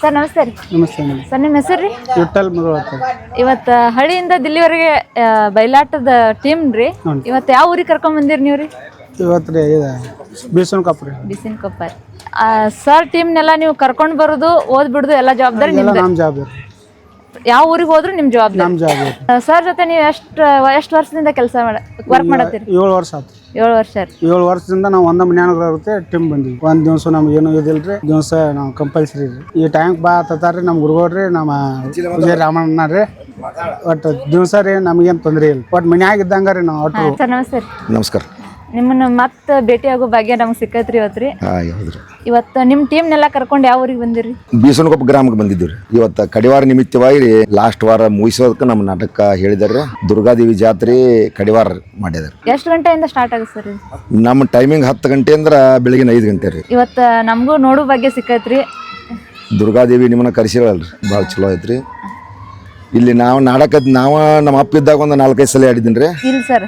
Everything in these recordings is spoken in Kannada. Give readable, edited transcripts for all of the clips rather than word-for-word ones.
ಸರ್ ನಮಸ್ತೆ ರೀ. ನಮಸ್ತೆ ಮೇಡಮ್. ಸರ್ ನಿಮ್ಮ ಹೆಸರು ರೀ? ವಿಠಲ್ ಮುರುಘಾ. ಇವತ್ತು ಹಳ್ಳಿಯಿಂದ ದಿಲ್ಲಿವರೆಗೆ ಬಯಲಾಟದ ಟೀಮ್ ರೀ. ಇವತ್ತು ಯಾವ ಊರಿಗೆ ಕರ್ಕೊಂಡ್ ಬಂದಿರಿ ನೀವು ರೀ? ಇವತ್ತು ರೀ ಬಿಸಿನ ಕೊಪ್ಪ ರೀ. ಬಿಸಿನ ಕೊಪ್ಪ ರೀ. ಸರ್ ಟೀಮ್ನೆಲ್ಲ ನೀವು ಕರ್ಕೊಂಡು ಬರೋದು ಓದ್ಬಿಡುದು ಎಲ್ಲ ಜವಾಬ್ದಾರಿ ನಿಮ್ದು? ನಮ್ಮ ಜವಾಬ್ದಾರಿ. ಯಾವ ಊರಿಗೆ ಹೋದ್ರು ನಿಮ್ಮ ಜವಾಬ್ದಾರಿ? ನಮ್ಮ ಜವಾಬ್ದಾರಿ. ಸರ್ ಜೊತೆ ನೀವು ಎಷ್ಟು ವರ್ಷದಿಂದ ಕೆಲಸ ವರ್ಕ್ ಮಾಡತ್ತೀರಿ? 7 ವರ್ಷ ಆಯ್ತು. 7 ವರ್ಷ ರೀ. 7 ವರ್ಷದಿಂದ ನಾವು ಒಂದ ಮನ್ಯಾಗ ಇರುತ್ತೆ ಟೀಮ್ ಬಂದಿವಿ. ಒಂದ್ ದಿವಸ ನಮ್ಗೆ ಏನು ಇದಿಲ್ರಿ, ದಿವಸ ನಾವು ಕಂಪಲ್ಸರಿ ರೀ. ಈ ಟೈಮ್ ಬಾ ತತಾರ್ರಿ ನಮ್ಮ ಗುರುಗಳ್ರಿ, ನಮ್ಮ ವಿಜಯ ರಾಮಣ್ಣ ರೀ. ಒಟ್ಟು ದಿವಸ ರೀ ನಮಗೇನು ತೊಂದರೆ ಇಲ್ಲ. ಒಟ್ಟು ಮನ್ಯಾಗ ಇದ್ದಂಗ ರೀ ನಾವು ಒಟ್ಟು. ಸರ್ ನಮಸ್ತೆ ರೀ. ನಮಸ್ಕಾರ. ನಿಮ್ಮನ್ನ ಮತ್ತೆ ಭೇಟಿ ಆಗೋ ಭಾಗ್ಯ ನಮ್ಗೆ ಸಿಕ್ಕತ್ರಿ ಇವತ್ತು ರೀ. ಇವತ್ತು ನಿಮ್ಮ ಟೀಮ್ನೆಲ್ಲ ಕರ್ಕೊಂಡು ಯಾವ ಊರಿಗೆ ಬಂದಿರಿ? ಬೀಸನಕೊಪ್ಪ ಗ್ರಾಮಕ್ಕೆ ಬಂದಿದ್ದೀವಿ ರೀ. ಇವತ್ತು ಕಡಿವಾರ ನಿಮಿತ್ತವಾಗಿ ಲಾಸ್ಟ್ ವಾರ ಮುಗಿಸೋದಕ್ಕೆ ನಮ್ಮ ನಾಟಕ ಹೇಳಿದಾರೆ. ದುರ್ಗಾದೇವಿ ಜಾತ್ರೆ ಕಡಿವಾರ ಮಾಡಿದಾರೆ. ಎಷ್ಟು ಗಂಟೆಯಿಂದ ಸ್ಟಾರ್ಟ್ ಆಗುತ್ತೆ ಸರ್? ನಮ್ಮ ಟೈಮಿಂಗ್ 10 ಗಂಟೆ ಅಂದ್ರೆ ಬೆಳಗಿನ 5 ಗಂಟೆ ರೀ. ಇವತ್ತು ನಮಗೂ ನೋಡೋ ಭಾಗ್ಯ ಸಿಕ್ಕತ್ರಿ. ದುರ್ಗಾದೇವಿ ನಿಮ್ಮನ್ನ ಕರೆಸಿರಲ್ರಿ, ಭಾಳ ಚಲೋ ಐತ್ರಿ. ಇಲ್ಲಿ ನಾವು ನಮ್ಮ ಅಪ್ಪ ಇದ್ದಾಗ ಒಂದು 4-5 ಸಲ ಆಡಿದ್ದೀನಿ ರೀ. ಇಲ್ಲ ಸರ್,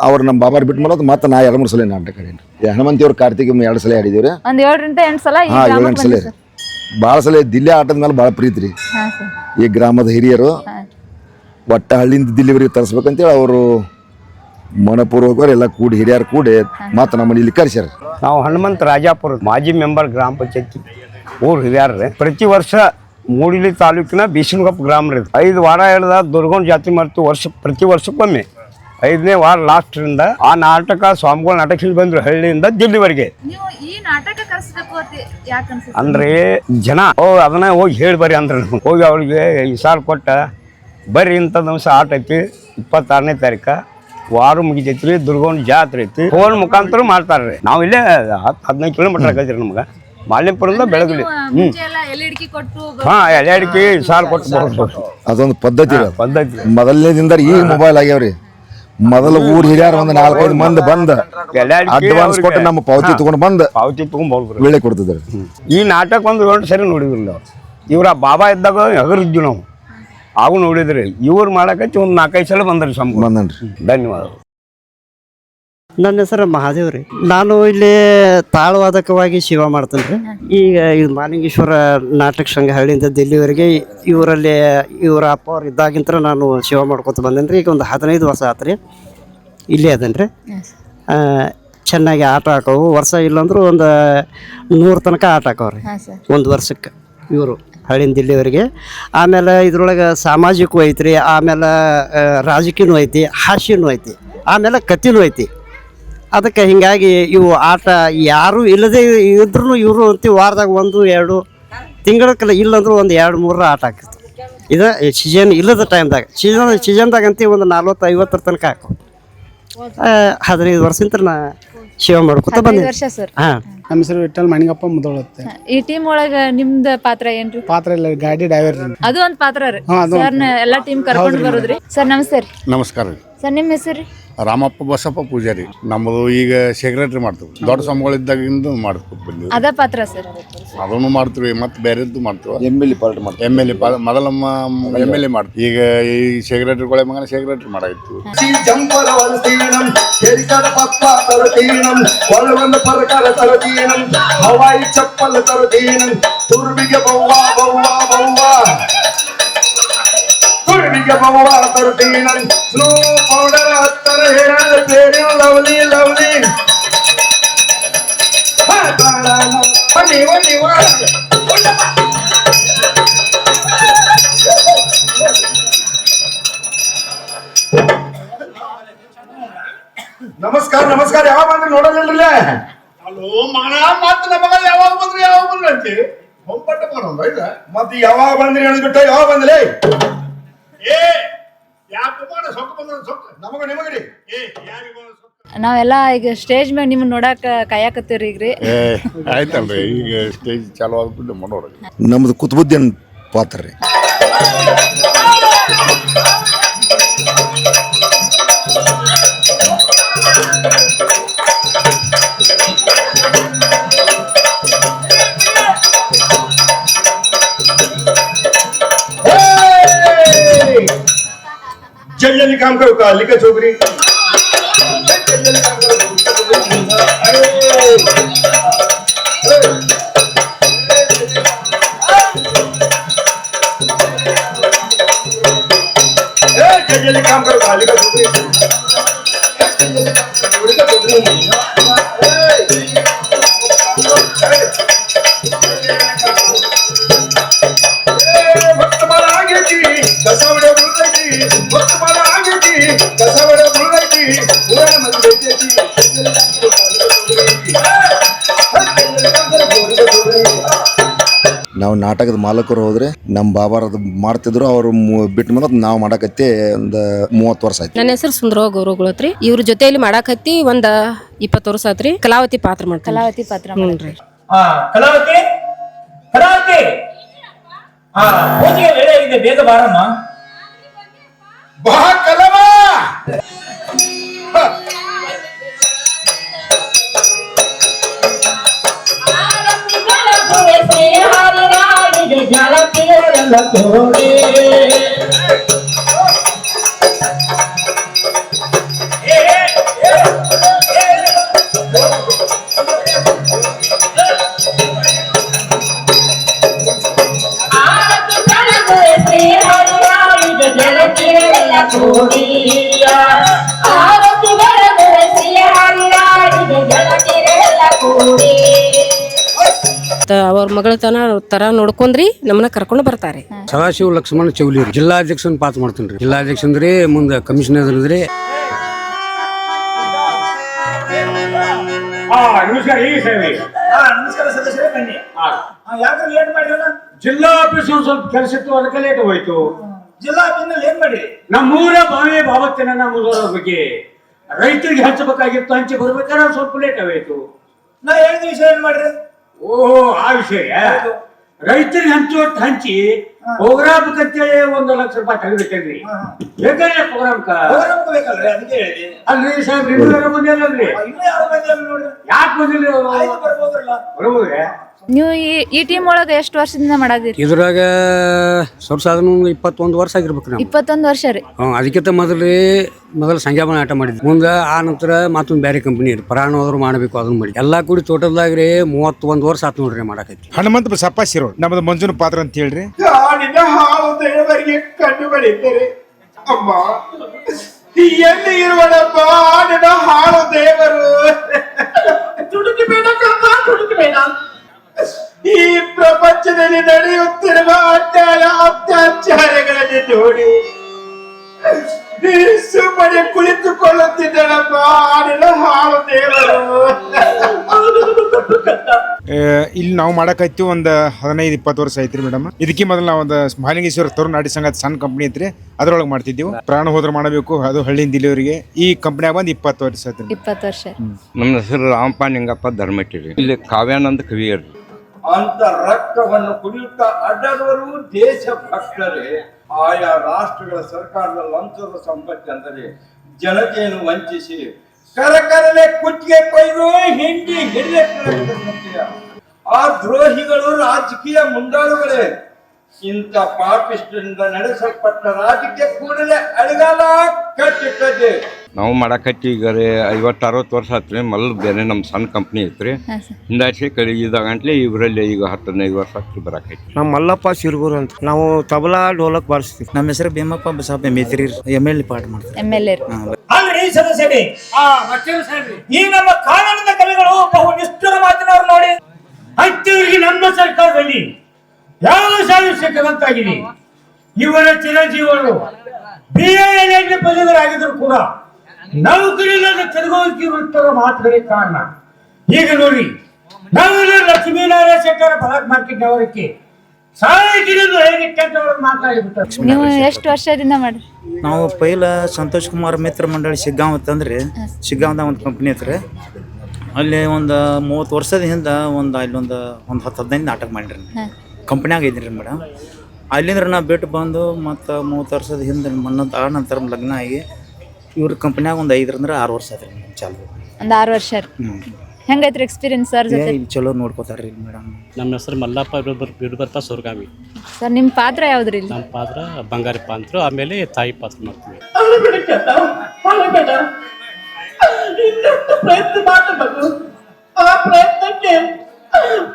ಅವ್ರು ನಮ್ಮ ಬಾಬಾರ್ ಬಿಟ್ಟು ಮಾಡೋದು ಮತ್ತೆ ನಾ 2-3 ಸಲ ನಾಟಕ ಆಡೀನಿ. ಹನುಮಂತಿಯವ್ರ ಕಾರ್ತಿಕ್ 2 ಸಲ ಆಡಿದೀವಿ ರೀ. ಒಂದು 7-8 ಸಲ. 7-8 ಸಲ ರೀ. ಭಾಳ ಸಲ ದಿಲ್ಲಿ ಆಟದ ಮೇಲೆ ಭಾಳ ಪ್ರೀತಿ ರೀ. ಈ ಗ್ರಾಮದ ಹಿರಿಯರು ಒಟ್ಟ ಹಳ್ಳಿಯಿಂದ ದಿಲ್ಲಿವರೆಗೆ ತರಿಸ್ಬೇಕಂತೇಳಿ ಅವರು ಮನಪೂರ್ವಕರು ಎಲ್ಲ ಕೂಡಿ ಹಿರಿಯರು ಕೂಡಿ ಮತ್ತು ನಮ್ಮನ್ನು ಇಲ್ಲಿ ಕರೆಸ್ಯಾರ. ನಾವು ಹನುಮಂತ ರಾಜಾಪುರ ಮಾಜಿ ಮೆಂಬರ್ ಗ್ರಾಮ ಪಂಚಾಯತಿ ಊರು ಹಿರಿಯರ್ರಿ. ಪ್ರತಿ ವರ್ಷ ಮೂಡಿಲಿ ತಾಲೂಕಿನ ಬೀಸನಕೊಪ್ಪ ಗ್ರಾಮ ರೀ. 5 ವಾರ ಹೇಳಿದ ದುರ್ಗೌಂಡ ಜಾತ್ರೆ ಮಾಡ್ತೀವಿ ಪ್ರತಿ ವರ್ಷಕ್ಕೊಮ್ಮೆ. 5ನೇ ವಾರ ಲಾಸ್ಟ್ರಿಂದ ಆ ನಾಟಕ ಸ್ವಾಮಿಗಳ ನಾಟಕ ಇಲ್ಲಿ ಬಂದ್ರು ಹಳ್ಳಿಯಿಂದ ದಿಲ್ಲಿವರೆಗೆ. ಅಂದ್ರೆ ಜನ ಅದನ್ನ ಹೋಗಿ ಹೇಳಿ ಬರ್ರಿ ಅಂದ್ರೆ ಹೋಗಿ ಅವ್ರಿಗೆ ಈ ಸಾಲ ಕೊಟ್ಟ ಬರ್ರಿ ಇಂಥ ದಿವಸ ಆಟ ಐತಿ 26ನೇ ತಾರೀಕು ವಾರ ಮುಗಿತೈತಿ. ದುರ್ಗೌಂಡ ಜಾತ್ರೆ ಐತಿ. ಫೋನ್ ಮುಖಾಂತರ ಮಾಡ್ತಾರ್ರಿ. ನಾವು ಇಲ್ಲೇ 10-15 ಕಿಲೋಮೀಟರ್ ಆಗೈತ್ರಿ ನಮ್ಗೆ ಮಾಲಿನ್ಪುರದಿಂದ ಬೆಳಗಲಿ. ಎಲೆ ಅಡಿಕೆ ಸಾಲ ಕೊಟ್ಟು ಅದೊಂದು ಪದ್ಧತಿ. ಮೊದಲನೇದಿಂದ ಈಗ ಮೊಬೈಲ್ ಆಗ್ಯಾವ್ರಿ. ಮೊದಲ ಊರ್ ಹಿರಿಯರು ಒಂದು 4-5 ಮಂದಿ ಬಂದ ಅಡ್ವಾನ್ಸ್ ಕೊಟ್ಟು ನಮ್ಮ ಪಾವತಿ ತಗೊಂಡು ವೇಳೆ ಕೊಡ್ತಿದ್ದಾರೆ. ಈ ನಾಟಕ ಒಂದು 2 ಸರಿ ನೋಡಿದ್ರಲ್ಲ. ಇವ್ರ ಬಾಬಾ ಇದ್ದಾಗ ಹಗರಿದ್ವಿ ನಾವು, ಆಗೂ ನೋಡಿದ್ರಿ. ಇವ್ರು ಮಾಡಕಚ್ಚಿ ಒಂದು 4-5 ಸಲ ಬಂದ್ರಿ ಬಂದನ್ರಿ. ಧನ್ಯವಾದ. ನನ್ನ ಹೆಸರು ಮಹಾದೇವ್ ರೀ. ನಾನು ಇಲ್ಲಿ ತಾಳವಾದಕವಾಗಿ ಸೇವಾ ಮಾಡ್ತೇನೆ ರೀ. ಈಗ ಇದು ಮಾಲಿಂಗೇಶ್ವರ ನಾಟಕ ಸಂಘ ಹಳ್ಳಿಯಿಂದ ದಿಲ್ಲಿವರೆಗೆ ಇವರಲ್ಲಿ ಇವರ ಅಪ್ಪ ಅವ್ರು ಇದ್ದಾಗಿಂತ ನಾನು ಸೇವಾ ಮಾಡ್ಕೊತ ಬಂದೇನೆ ರೀ. ಈಗ ಒಂದು 15 ವರ್ಷ ಆತು ರೀ ಇಲ್ಲೇ ಅದೇನು ರೀ. ಚೆನ್ನಾಗಿ ಆಟ ಹಾಕವು. ವರ್ಷ ಇಲ್ಲಾಂದ್ರೂ ಒಂದು 100 ತನಕ ಆಟ ಹಾಕವ್ರಿ ಒಂದು ವರ್ಷಕ್ಕೆ ಇವರು ಹಳ್ಳಿಯಿಂದ ದಿಲ್ಲಿವರೆಗೆ. ಆಮೇಲೆ ಇದ್ರೊಳಗೆ ಸಾಮಾಜಿಕವೂ ಐತ್ರಿ, ಆಮೇಲೆ ರಾಜಕೀಯನೂ ಐತಿ, ಹಾಸ್ಯನೂ ಐತಿ, ಆಮೇಲೆ ಕಥೆನೂ ಐತಿ. ಅದಕ್ಕೆ ಹೀಗಾಗಿ ಇವು ಆಟ ಯಾರು ಇಲ್ಲದೆ ಇದ್ರೂ ಇವರು ಅಂತೀವಿ ವಾರದಾಗ 1-2 ತಿಂಗಳಕ್ಕೆಲ್ಲ ಇಲ್ಲಂದ್ರೂ ಒಂದು 2-3 ಆಟ ಆಗ್ತದೆ. ಇದು ಸೀಸನ್ ಇಲ್ಲದ ಟೈಮ್ದಾಗ. ಸೀಸನ್ದಾಗ ಅಂತೀವಿ ಒಂದು 40-50 ತನಕ ಹಾಕೋ. 15 ವರ್ಷದಿಂದ ನಾ ಸೇವೆ ಮಾಡ್ಕೊತ ಬಂದಿದ್ದೆ. ಹಾಂ, ನಮ್ಮ ಹೆಸರು ವಿಠಲ್ ಮಣಿಗಪ್ಪ ಮುದೋಳತ್ತೆ. ಈ ಟೀಮ್ ಒಳಗ ನಿಮ್ದ ಪಾತ್ರ ಏನ್ರಿ? ಪಾತ್ರ ಇಲ್ಲ, ಗಾಡಿ ಡ್ರೈವರ್ ರೀ. ಅದು ಒಂದು ಪಾತ್ರ ರೀ. ಸರ್ ಎಲ್ಲಾ ಟೀಮ್ ಕರ್ಕೊಂಡು ಬರೋದ್ರಿ. ಸರ್ ನಮಸ್ತೆ ರೀ. ನಮಸ್ಕಾರ ರೀ. ಸರ್ ನಿಮ್ಮ ಹೆಸರು? ರಾಮಪ್ಪ ಬಸಪ್ಪ ಪೂಜಾರಿ. ನಮ್ಮದು ಈಗ ಸೆಕ್ರೆಟರಿ ಮಾಡ್ತೀವಿ. ದೊಡ್ಡ ಸ್ವಾಮಿಗಳಿದ್ದಾಗಿಂದ ಮಾಡ್ಕೊತ ಬಂದಿವಿ. ಅದ ಪಾತ್ರ ಸರ್? ಅದನ್ನು ಮಾಡ್ತೀವಿ, ಮತ್ತೆ ಬೇರೆದ್ದು ಮಾಡ್ತೀವಿ. MLA ಪಾರ್ಟ್ ಮಾಡ್ತೀವಿ. MLA ಮೊದಲ MLA ಮಾಡ್ತೀವಿ. ಈಗ ಈ ಸೆಕ್ರೆಟರಿಗಳ ಮಗನ secretary ಮಾಡಾಯ್ತು. Kurbiga bawa tartinan, snow powder attar hair, very lovely, lovely. Ha, tara, funny, funny, funny. ನಮಸ್ಕಾರ ನಮಸ್ಕಾರ. ಯಾವಾಗ ಬಂದ್ರಿ ನೋಡೋದಿಲ್ರಲ್ಲ? ಹಲೋ ಮಗನ, ಮತ್ತೆ ನಮಗ ಯಾವಾಗ ಬಂದ್ರಿ ಅಂತಿ ಹೊಂಪಟ್ಟ ಮಾಡೋದು ಇಲ್ಲ. ಮತ್ತೆ ಯಾವಾಗ ಬಂದ್ರಿ ಹೇಳಿಬಿಟ್ಟು ಯಾವಾಗ ಬಂದ್ರಿ? ನಾವೆಲ್ಲ ಈಗ ಸ್ಟೇಜ್ ಮ್ಯಾಗ ನಿಮ್ಮನ್ನ ನೋಡಾಕ ಕಾಯಕತ್ತೀವ್ರಿ ಈಗ ರೀ. ಆಯ್ತಲ್ರಿ, ಈಗ ಸ್ಟೇಜ್ ಚಾಲು ಆಗ್ಬಿಟ್ಟು ಮಾಡೋಣ. ನಮ್ದು ಕುತುಬುದ್ದೀನ್ ಪಾತ್ರ ರೀ. जल्दी काम करो का लिखा छोकरी. ನಾವು ನಾಟಕದ ಮಾಲಕರು ಹೋದ್ರೆ ನಮ್ಮ ಬಾಬಾರದು ಮಾಡ್ತಿದ್ರು ಅವ್ರು ಬಿಟ್ಟ ಮೇಲೆ ನಾವು ಮಾಡಕತ್ತಿ ಒಂದು 30 ವರ್ಷ ಆಯ್ತು. ನನ್ನ ಹೆಸರು ಸುಂದರವ ಗೌರವಗಳತ್ರಿ. ಇವ್ರ ಜೊತೆಯಲ್ಲಿ ಮಾಡಾಕತ್ತಿ ಒಂದ 20 ವರ್ಷ ಆತ್ರಿ. ಕಲಾವತಿ ಪಾತ್ರ ಮಾಡ್ತೀನಿ. ಕಲಾವತಿ ಪಾತ್ರ ಮಾಡ್ರಿ. ಕಲಾವತಿ ಕಲಾವತಿ ಪೂಜೆಗೆ ವೇಳೆ ಇದೆ, ಬೇಗ ಬಾರಮ್ಮ. ಬಾ ಕಲವ ಅವ್ರ ಮಗಳ ತರ ನೋಡ್ಕೊಂಡ್ರಿ ನಮ್ಮನ್ನ ಕರ್ಕೊಂಡು ಬರ್ತಾರೆ. ಸದಾಶಿವ ಲಕ್ಷ್ಮಣ ಚೌಲಿ ಜಿಲ್ಲಾಧ್ಯಕ್ಷನ್ ಪಾತ್ರ ಮಾಡ್ತೀನಿ. ಜಿಲ್ಲಾಧ್ಯಕ್ಷ ಅಂದ್ರೆ ಮುಂದೆ ಕಮಿಷನರ್ ಇದ್ರೆ. ನಮಸ್ಕಾರ. ಈ ಸೇವೆ ನಮಸ್ಕಾರ ಸದಸ್ಯರೇ, ಬನ್ನಿ. ಯಾಕೆ ಲೇಟ್ ಮಾಡಿರಲ್ಲ? ಜಿಲ್ಲಾ ಆಫೀಸ್ ಸ್ವಲ್ಪ ಕೆಲಸ ಇತ್ತು, ಅದಕ್ಕೆ ಲೇಟ್ ಹೋಯ್ತು. ಜಿಲ್ಲಾ ಆಫೀಸ್ನಲ್ಲಿ ಏನ್ ಮಾಡಿ? ನಮ್ಮೂರ ಬಾವಿ ಬಾಬತ್ತಿನ ನಮ್ಮೂರ ಬಗ್ಗೆ ರೈತರಿಗೆ ಹಂಚಬೇಕಾಗಿತ್ತು, ಹಂಚಿ ಬರ್ಬೇಕಾದ್ರೆ ಸ್ವಲ್ಪ ಲೇಟ್ ಆಗೋಯ್ತು. ನಾ ಹೇಳಿದ ವಿಷಯ ಏನ್ ಮಾಡ್ರಿ? ಓಹೋ, ಆ ವಿಷಯ ರೈತರಿಗೆ ಹಂಚಿ ಪ್ರೋಗ್ರಾಮ್ಕಂತೇಳಿ 1 ಲಕ್ಷ ರೂಪಾಯಿ ತೆಗೆದಿಟ್ಟೇನ್ರಿ. ಬೇಕಾದ್ರೆ ಪ್ರೋಗ್ರಾಮ್ ಬೇಕಲ್ರಿ, ಅದಕ್ಕೆ ಹೇಳಿ. ಅಲ್ರಿ ಸಾಹೇಬ್, ಇನ್ನೂ ಬಂದಿಲ್ಲಲ್ರಿ? ಯಾಕೆ ಬಂದಿಲ್ಲ? ಬರ್ಬೋದ್ರಿ. ನೀವು ಈ ಟೀಮ್ ಒಳಗೆ ಎಷ್ಟು ವರ್ಷದಿಂದ ಮಾಡಾದಿರಿ? ಇದ್ರಾಗ ಸ್ವಲ್ಪ ಸಾಧನ 21 ವರ್ಷ ಆಗಿರ್ಬೇಕು ನಾವು. 21 ವರ್ಷ ರೀ. ಅದಕ್ಕಿಂತ ಮೊದಲು ಸಂಖ್ಯಾಬನ ಆಟ ಮಾಡಿದ್ವಿ. ಮುಂದೆ ಆ ನಂತರ ಮತ್ತೊಂದು ಬೇರೆ ಕಂಪನಿ ಪ್ರಾಣ ಹೋದ್ರು ಮಾಡಬೇಕು, ಅದನ್ನ ಮಾಡಿ ಎಲ್ಲಾ ಕೂಡಿ ಟೋಟಲ್ದಾಗ್ರಿ 31 ವರ್ಷ ಆತ್ ನೋಡ್ರಿ ಮಾಡಕೈತಿ. ಹನುಮಂತ ಬಸಪ್ಪ ಶಿರೋಡ್ ನಮ್ಮದು ಮಂಜುನ ಪಾತ್ರ ಅಂತ ಹೇಳ್ರಿ. ಕಾಡಿನ ಹಾಳು ದೇವರಿಗೆ ಕಣ್ಣುಗಳಿದ್ದರೆ ಅಮ್ಮ ಎಲ್ಲಿ ಇರುವನಪ್ಪ ನಿನ್ನ ಹಾಳು ದೇವರು? ತುಡುಕಿ ಬೇಡ ಕಮ್ಮ, ತುಡುಕಿ ಬೇಡ. ಈ ಪ್ರಪಂಚದಲ್ಲಿ ನಡೆಯುತ್ತಿರುವ ಅನ್ಯಾಯ ಅತ್ಯಾಚಾರಗಳಲ್ಲಿ ನೋಡಿ ಸುಮ್ಮನೆ ಕುಳಿತುಕೊಳ್ಳುತ್ತಿದ್ದನಪ್ಪ ನಿನ್ನ ಹಾಳು ದೇವರು. ಇಲ್ಲಿ ನಾವು ಮಾಡಕೈತಿ ಒಂದು 15-20 ವರ್ಷ ಐತ್ರಿ ಮೇಡಮ್. ಇದಕ್ಕೆ ಮೊದಲು ನಾವು ಒಂದು ಮಹಾಲಿಂಗೇಶ್ವರ ತರುಣ್ ನಾಡಿ ಸಂಘ ಸಣ್ಣ ಕಂಪ್ನಿ ಐತ್ರಿ, ಅದ್ರೊಳಗೆ ಮಾಡ್ತಿದ್ದೀವಿ. ಪ್ರಾಣ ಹೋದ್ರೆ ಮಾಡಬೇಕು, ಅದು ಹಳ್ಳಿಯಿಂದ ಇಲ್ಲಿವರೆಗೆ. ಈ ಕಂಪ್ನಿಯಾಗ ಬಂದು 20 ವರ್ಷ ಐತ್ರಿ. 20 ವರ್ಷ. ನಮ್ಮ ಹೆಸರು ರಾಮಪ್ಪ ನಿಂಗಪ್ಪ ಧರ್ಮಟ್ಟಿರಿ. ಇಲ್ಲಿ ಕಾವ್ಯಾನಂದ ಕವಿಯರ್. ಅಂತ ರಕ್ತವನ್ನು ಕುಡಿಯುತ್ತಾ ಅಡ್ಡಾಡುವರು ದೇಶ ಭಕ್ತರೇ. ಆಯಾ ರಾಷ್ಟ್ರಗಳ ಸರ್ಕಾರದ ಲಂಚದ ಸಂಪತ್ತಿ ಅಂದರೆ ಜನತೆಯನ್ನು ವಂಚಿಸಿ ಕರಕರಲೆ ಕುತ್ತಿಗೆ ಕೊಯ್ದು ಹಿಂಡಿ ಹಿಡಿದ ಆ ದ್ರೋಹಿಗಳು ರಾಜಕೀಯ ಮುಂದಾಳುಗಳೇ. ಇಂಥ ಪಾಪಿಷ್ಟರಿಂದ ನಡೆಸಲ್ಪಟ್ಟ ರಾಜಕೀಯ ಕೂಡಲೇ ಅಳಗಾಲ ಕಟ್ಟಿಟ್ಟದೆ. ನಾವು ಮಾಡಕತ್ತಿ ಈಗ 50-60 ವರ್ಷ ಆತ್ರಿ. ಮೊದಲು ಬೇರೆ ನಮ್ಮ ಸಣ್ಣ ಕಂಪ್ನಿ ಐತ್ರಿ. ಹಿಂದಾಚೆ ಕಳಿದಾಗಂಟ್ಲೆ ಇವರಲ್ಲಿ ಈಗ 10-15 ವರ್ಷ ಆತ್ರಿ ಬರಾಕೈತಿ. ನಮ್ಮ ಮಲ್ಲಪ್ಪ ಶಿರ್ಗೂರ್ ಅಂತ, ನಾವು ತಬಲಾ ಡೋಲಕ್ ಬಾರಿಸ್ತೀವಿ. ನಮ್ಮ ಹೆಸರು ಭೀಮಪ್ಪ ಬಸಪ್ಪ ಮೇತ್ರಿ, MLA ಪಾಠ ಮಾಡ್ತೀವಿ. MLA. ಅಲ್ರಿ ಸದಸ್ಯರೇ, ಈ ನಮ್ಮ ಕಾನೂನಿನ ಕವಿಗಳು ಬಹು ನಿಷ್ಠುರ ಮಾತಿನವ್ರು ನೋಡಿ. ಅಂತಿವರಿಗೆ ನಮ್ಮ ಸರ್ಕಾರದಲ್ಲಿ ಯಾವ ಸಾಧನೆ ಸಿಕ್ಕದಂತಾಗಿದೆ. ಇವರ ಚಿರಂಜೀವಿಗಳು BA ಪದವಿಗಳಾಗಿದ್ರು ಕೂಡ ನೌಕರಿ ಇಲ್ಲದ ತಿರುಗುತ್ತಿರುತ್ತರ ಮಾತುಗಳಿಗೆ ಕಾರಣ. ಈಗ ನೋಡಿ, ನಾವೆಲ್ಲ ಲಕ್ಷ್ಮೀನಾರಾಯಣ ಶೆಟ್ಟರ ಬ್ಲಾಕ್ ಮಾರ್ಕೆಟ್ ಅವರಿಗೆ ನೀವು ಎಷ್ಟು ವರ್ಷದಿಂದ ಮಾಡ್ರಿ? ನಾವು ಪೈಲ ಸಂತೋಷ್ ಕುಮಾರ್ ಮಿತ್ರ ಮಂಡಳಿ ಶಿಗ್ಗಾಂವ್ ಅಂತಂದ್ರೆ ಶಿಗ್ಗಾಂವ್ದಾಗ ಒಂದು ಕಂಪ್ನಿ ಐತ್ರಿ. ಅಲ್ಲಿ ಒಂದು 30 ವರ್ಷದ ಹಿಂದೆ ಅಲ್ಲೊಂದು 10-15 ನಾಟಕ ಮಾಡಿರಿ. ಕಂಪ್ನಿಯಾಗ ಇದ್ರಿ ಮೇಡಮ್. ಅಲ್ಲಿಂದ್ರೆ ನಾ ಬಿಟ್ಟು ಬಂದು ಮತ್ತು 30 ವರ್ಷದ ಹಿಂದೆ ಆ ನಂತರ ಲಗ್ನ ಆಗಿ ಇವ್ರ ಕಂಪ್ನಿಯಾಗ ಒಂದು 5-6 ವರ್ಷ ಆದ್ರಿ ಚಾಲು. ಒಂದು 6 ವರ್ಷ. ಹೆಂಗೈತ್ರಿ ಎಕ್ಸ್ಪೀರಿಯನ್ಸ್ ಸರ್ ಜೊತೆ? ಚಲೋ ನೋಡ್ಕೋತಾರ್ರಿ ಮೇಡಮ್. ನಮ್ಮ ಹೆಸರು ಮಲ್ಲಪ್ಪ ಬಿಡುಬರ್ಪ ಸೋರ್ಗಾವಿ. ಸರ್ ನಿಮ್ಮ ಪಾತ್ರ ಯಾವ್ದ್ರಿ? ನಮ್ಮ ಪಾತ್ರ ಬಂಗಾರಿ ಪಾತ್ರ, ಆಮೇಲೆ ತಾಯಿ ಪಾತ್ರ ಮಾಡ್ತೀವಿ. ಪ್ರಯತ್ನ ಮಾಡಬೇಕು. ಆ ಪ್ರಯತ್ನಕ್ಕೆ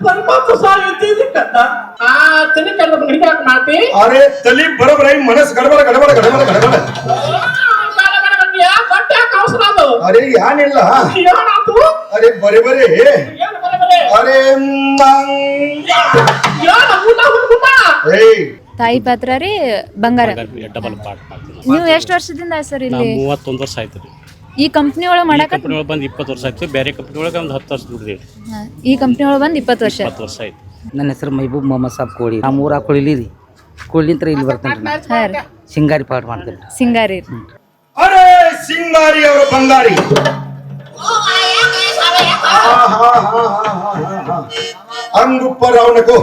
ಪರಮಾತ್ಮ ಮಾಡ್ತಿ. ಅರೆ ತಲಿ ಬರಬರ ಮನಸ್ಸು ಗಡಬಡ ಗಡಬಡ ಗಡಬಡ ಗಡಬಡ. ಅರೆ ಏನಿಲ್ಲ. ಅರೆ ಬರೀ ಬರೀ ಅರೆ ತಾಯಿ ಪಾತ್ರ ರೀ ಬಂಗಾರ. ಡಬಲ್ ಪಾರ್ಟ್ ಮಾಡ್ತೀವಿ. ನೀವು ಎಷ್ಟು ವರ್ಷದಿಂದ ಸರ್ ಇಲ್ಲಿ? 31 ವರ್ಷ ಆಯ್ತು ರೀ. ಈ ಕಂಪ್ನಿ ಒಳಗೆ ಮಾಡಕ? ಕಂಪ್ನಿ ಒಳಗೆ ಬಂದು 20 ವರ್ಷ ಆಯ್ತು. ಬೇರೆ ಕಂಪ್ನಿ ಒಳಗೆ ಒಂದು 10 ವರ್ಷ ದುಡ್ದೇವಿ. ಈ ಕಂಪ್ನಿ ಒಳಗೆ ಬಂದು 20 ವರ್ಷ. 20 ವರ್ಷ ಆಯ್ತು. ನನ್ನ ಹೆಸರು ಮೈಬೂಬ್ ಮೊಹಮ್ಮದ್ ಸಾಬ್ ಕೋಳಿ. ನಮ್ಮ ಊರಾಗ ಕೊಳಿಲಿ ರೀ. ಕೊಳಿಂತ್ರ ಇಲ್ಲಿ ಬರ್ತೇನೆ ರೀ. ಹಾ ರೀ. ಸಿಂಗಾರಿ ಪಾಠ ಮಾಡ್ತೇನೆ ರೀ. ಸಿಂಗಾರಿ. अरे सिंगारी और बंगारी अंग ऊपर रौन को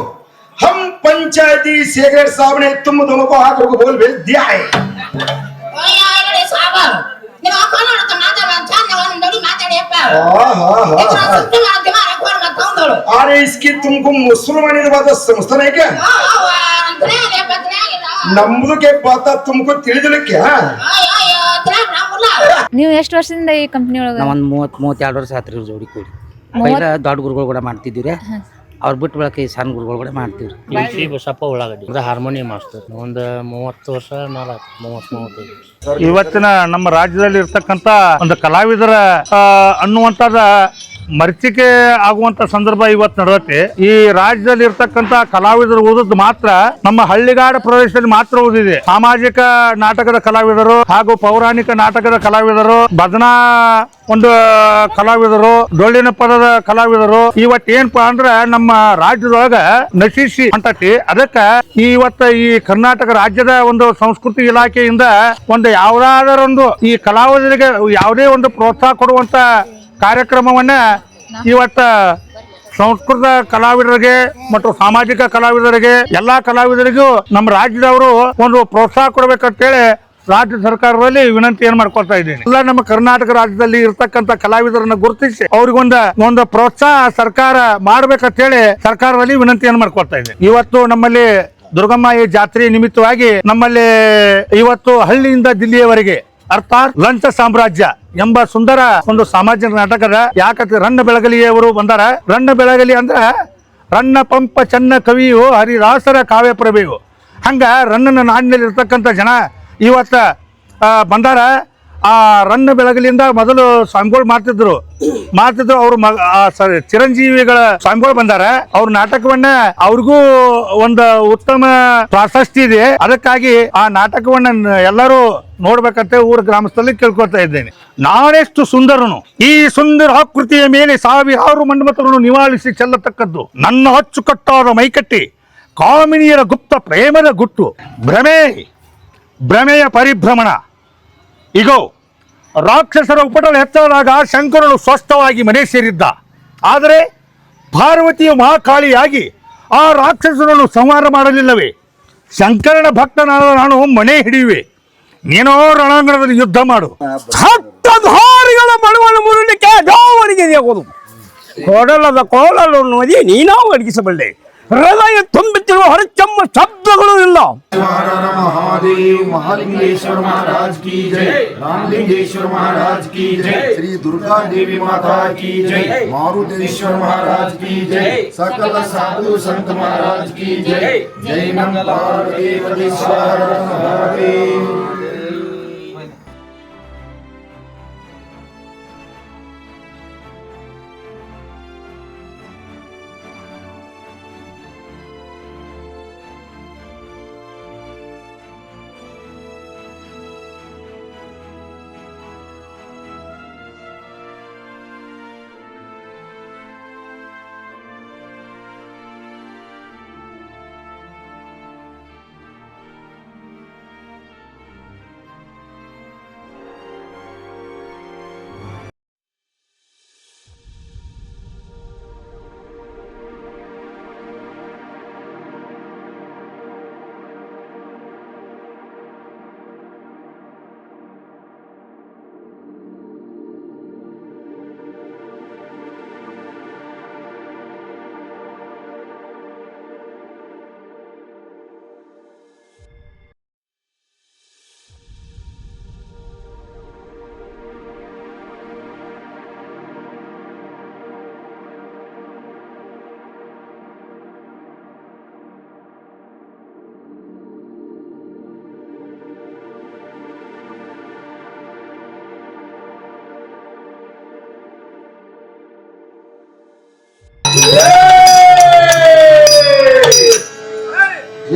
हम पंचायती सेक्रेटरी साहब ने तुम दोनों को हाथ को बोल भेज दिया है। अरे इसकी तुमको मुसलमानी बात समझता नहीं क्या? नम्बू के बात तुमको ತಿಳಿದಿಲ್ಲ क्या? ನೀವು ಎಷ್ಟು ವರ್ಷದಿಂದ ಈ ಕಂಪ್ನಿ ಒಳಗೆ? ನಾವು ಒಂದು 32 ವರ್ಷ ಆತ್ರಿ ಜೋಡಿ ಕೂಡಿ. ಪೈಲ ದೊಡ್ಡ ಗುರುಗಳು ಕೂಡ ಮಾಡ್ತಿದ್ವಿ ರೀ. ಅವ್ರ ಬಿಟ್ಟು ಬಳಕ ಈ ಸಣ್ಣ ಗುರುಗಳು ಕೂಡ ಮಾಡ್ತೀವಿ ರೀ. ಬಸಪ್ಪ ಉಳ್ಳಾಗಡ್ಡಿ ಹಾರ್ಮೋನಿಯಂ ಮಾಸ್ಟರ್ ಒಂದು 30 ವರ್ಷ 35. ಇವತ್ತಿನ ನಮ್ಮ ರಾಜ್ಯದಲ್ಲಿ ಇರ್ತಕ್ಕಂಥ ಒಂದು ಕಲಾವಿದರ ಅನ್ನುವಂಥದ ಮರ್ಚಿಕೆ ಆಗುವಂತ ಸಂದರ್ಭ ಇವತ್ತು ನಡೆದೈತಿ. ಈ ರಾಜ್ಯದಲ್ಲಿ ಇರ್ತಕ್ಕಂಥ ಕಲಾವಿದರು ಓದದ್ ಮಾತ್ರ ನಮ್ಮ ಹಳ್ಳಿಗಾಡ ಪ್ರದೇಶದಲ್ಲಿ ಮಾತ್ರ ಓದಿದೆ. ಸಾಮಾಜಿಕ ನಾಟಕದ ಕಲಾವಿದರು ಹಾಗೂ ಪೌರಾಣಿಕ ನಾಟಕದ ಕಲಾವಿದರು, ಭಜನಾ ಒಂದು ಕಲಾವಿದರು, ಡೊಳ್ಳಿನ ಪದದ ಕಲಾವಿದರು ಇವತ್ತು ಏನಪ್ಪಾ ಅಂದ್ರ ನಮ್ಮ ರಾಜ್ಯದೊಳಗ ನಶಿಸಿ ಹೊಂಟತಿ. ಅದಕ್ಕ ಇವತ್ತ ಈ ಕರ್ನಾಟಕ ರಾಜ್ಯದ ಒಂದು ಸಂಸ್ಕೃತಿ ಇಲಾಖೆಯಿಂದ ಒಂದು ಯಾವ್ದಾದರೊಂದು ಈ ಕಲಾವಿದರಿಗೆ ಯಾವುದೇ ಒಂದು ಪ್ರೋತ್ಸಾಹ ಕೊಡುವಂತ ಕಾರ್ಯಕ್ರಮವನ್ನ ಇವತ್ತ ಸಂಸ್ಕೃತ ಕಲಾವಿದರಿಗೆ ಮತ್ತು ಸಾಮಾಜಿಕ ಕಲಾವಿದರಿಗೆ ಎಲ್ಲಾ ಕಲಾವಿದರಿಗೂ ನಮ್ಮ ರಾಜ್ಯದವರು ಒಂದು ಪ್ರೋತ್ಸಾಹ ಕೊಡ್ಬೇಕಂತೇಳಿ ರಾಜ್ಯ ಸರ್ಕಾರದಲ್ಲಿ ವಿನಂತಿಯನ್ನು ಮಾಡ್ಕೊಳ್ತಾ ಇದ್ದೀನಿ. ಎಲ್ಲ ನಮ್ಮ ಕರ್ನಾಟಕ ರಾಜ್ಯದಲ್ಲಿ ಇರ್ತಕ್ಕಂಥ ಕಲಾವಿದರನ್ನ ಗುರುತಿಸಿ ಅವ್ರಿಗೊಂದು ಪ್ರೋತ್ಸಾಹ ಸರ್ಕಾರ ಮಾಡ್ಬೇಕಂತೇಳಿ ಸರ್ಕಾರದಲ್ಲಿ ವಿನಂತಿಯನ್ನು ಮಾಡ್ಕೊಳ್ತಾ ಇದ್ದೀನಿ. ಇವತ್ತು ನಮ್ಮಲ್ಲಿ ದುರ್ಗಮ್ಮ ಈ ಜಾತ್ರೆ ನಿಮಿತ್ತವಾಗಿ ನಮ್ಮಲ್ಲಿ ಇವತ್ತು ಹಳ್ಳಿಯಿಂದ ದಿಲ್ಲಿಯವರೆಗೆ ಅರ್ಥಾತ್ ಲಂಚ ಸಾಮ್ರಾಜ್ಯ ಎಂಬ ಸುಂದರ ಒಂದು ಸಾಮಾಜಿಕ ನಾಟಕದ ಯಾಕಂದ್ರೆ ರನ್ನ ಬೆಳಗಲಿಯವರು ಬಂದಾರ. ರನ್ನ ಬೆಳಗಲಿ ಅಂದ್ರ ರನ್ನ ಪಂಪ ಚನ್ನ ಕವಿಯು ಹರಿದಾಸರ ಕಾವ್ಯ ಪ್ರಭೆಯು. ಹಂಗ ರನ್ನನ ನಾಡಿನಲ್ಲಿ ಇರ್ತಕ್ಕಂಥ ಜನ ಇವತ್ತ ಬಂದಾರ. ಆ ರನ್ನ ಬೆಳಗಲಿಯಿಂದ ಮೊದಲು ಸ್ವಾಮಿಗಳು ಮಾಡ್ತಿದ್ರು ಅವ್ರ ಚಿರಂಜೀವಿಗಳ ಸ್ವಾಮಿಗಳು ಬಂದಾರ. ಅವ್ರ ನಾಟಕವನ್ನ ಅವ್ರಿಗೂ ಒಂದು ಉತ್ತಮ ಪ್ರಾಶಸ್ತಿ ಇದೆ. ಅದಕ್ಕಾಗಿ ಆ ನಾಟಕವನ್ನ ಎಲ್ಲರೂ ನೋಡ್ಬೇಕಂತ ಊರ ಗ್ರಾಮಸ್ಥರಲ್ಲಿ ಕೇಳ್ಕೊಳ್ತಾ ಇದ್ದೇನೆ. ನಾನೆಷ್ಟು ಸುಂದರನು, ಈ ಸುಂದರ ಆಕೃತಿಯ ಮೇಲೆ ಸಾವಿರಾರು ಮನ್ಮಥರನ್ನು ನಿವಾಳಿಸಿ ಚೆಲ್ಲತಕ್ಕದ್ದು ನನ್ನ ಅಚ್ಚುಕಟ್ಟಾದ ಮೈಕಟ್ಟಿ ಕಾಮಿನಿಯರ ಗುಪ್ತ ಪ್ರೇಮದ ಗುಟ್ಟು ಭ್ರಮೆಯ ಪರಿಭ್ರಮಣ. ಈಗೋ ರಾಕ್ಷಸರ ಉಪಟಳ ಹೆಚ್ಚಾದಾಗ ಶಂಕರನು ಸ್ವಸ್ಥವಾಗಿ ಮನೆ ಸೇರಿದ್ದ. ಆದರೆ ಪಾರ್ವತಿಯ ಮಹಾಕಾಳಿಯಾಗಿ ಆ ರಾಕ್ಷಸರನ್ನು ಸಂಹಾರ ಮಾಡಲಿಲ್ಲವೇ? ಶಂಕರನ ಭಕ್ತನಾದ ನಾನು ಮನೆ ಹಿಡಿಯುವೆ, ನೀನೋ ರಣಾಂಗಣದಲ್ಲಿ ಯುದ್ಧ ಮಾಡು. ಹತ್ತಧಾರಿಗಳ ಮನವನ್ನು ಮುರಳಿಕೆ ಗಾವಣಿಗೆ ಆಗೋದು ಕೊಡಲದ ಕೋಲಲು ನದಿ ನೀನಾವು ಅಡಗಿಸಬಲ್ಲೆ. ಹೃದಯ ತುಂಬುತ್ತಿರುವ ಹೊರಚಮ್ಮ ಶಬ್ದಗಳು ಇಲ್ಲ. महादेव महालिंगेश्वर महाराज की जय, रामलिंगेश्वर महाराज की जय, श्री दुर्गा देवी माता की जय, मारुतेश्वर महाराज की जय, सकल साधु संत महाराज की जय, जय नम पार्वतीश्वर महादेव.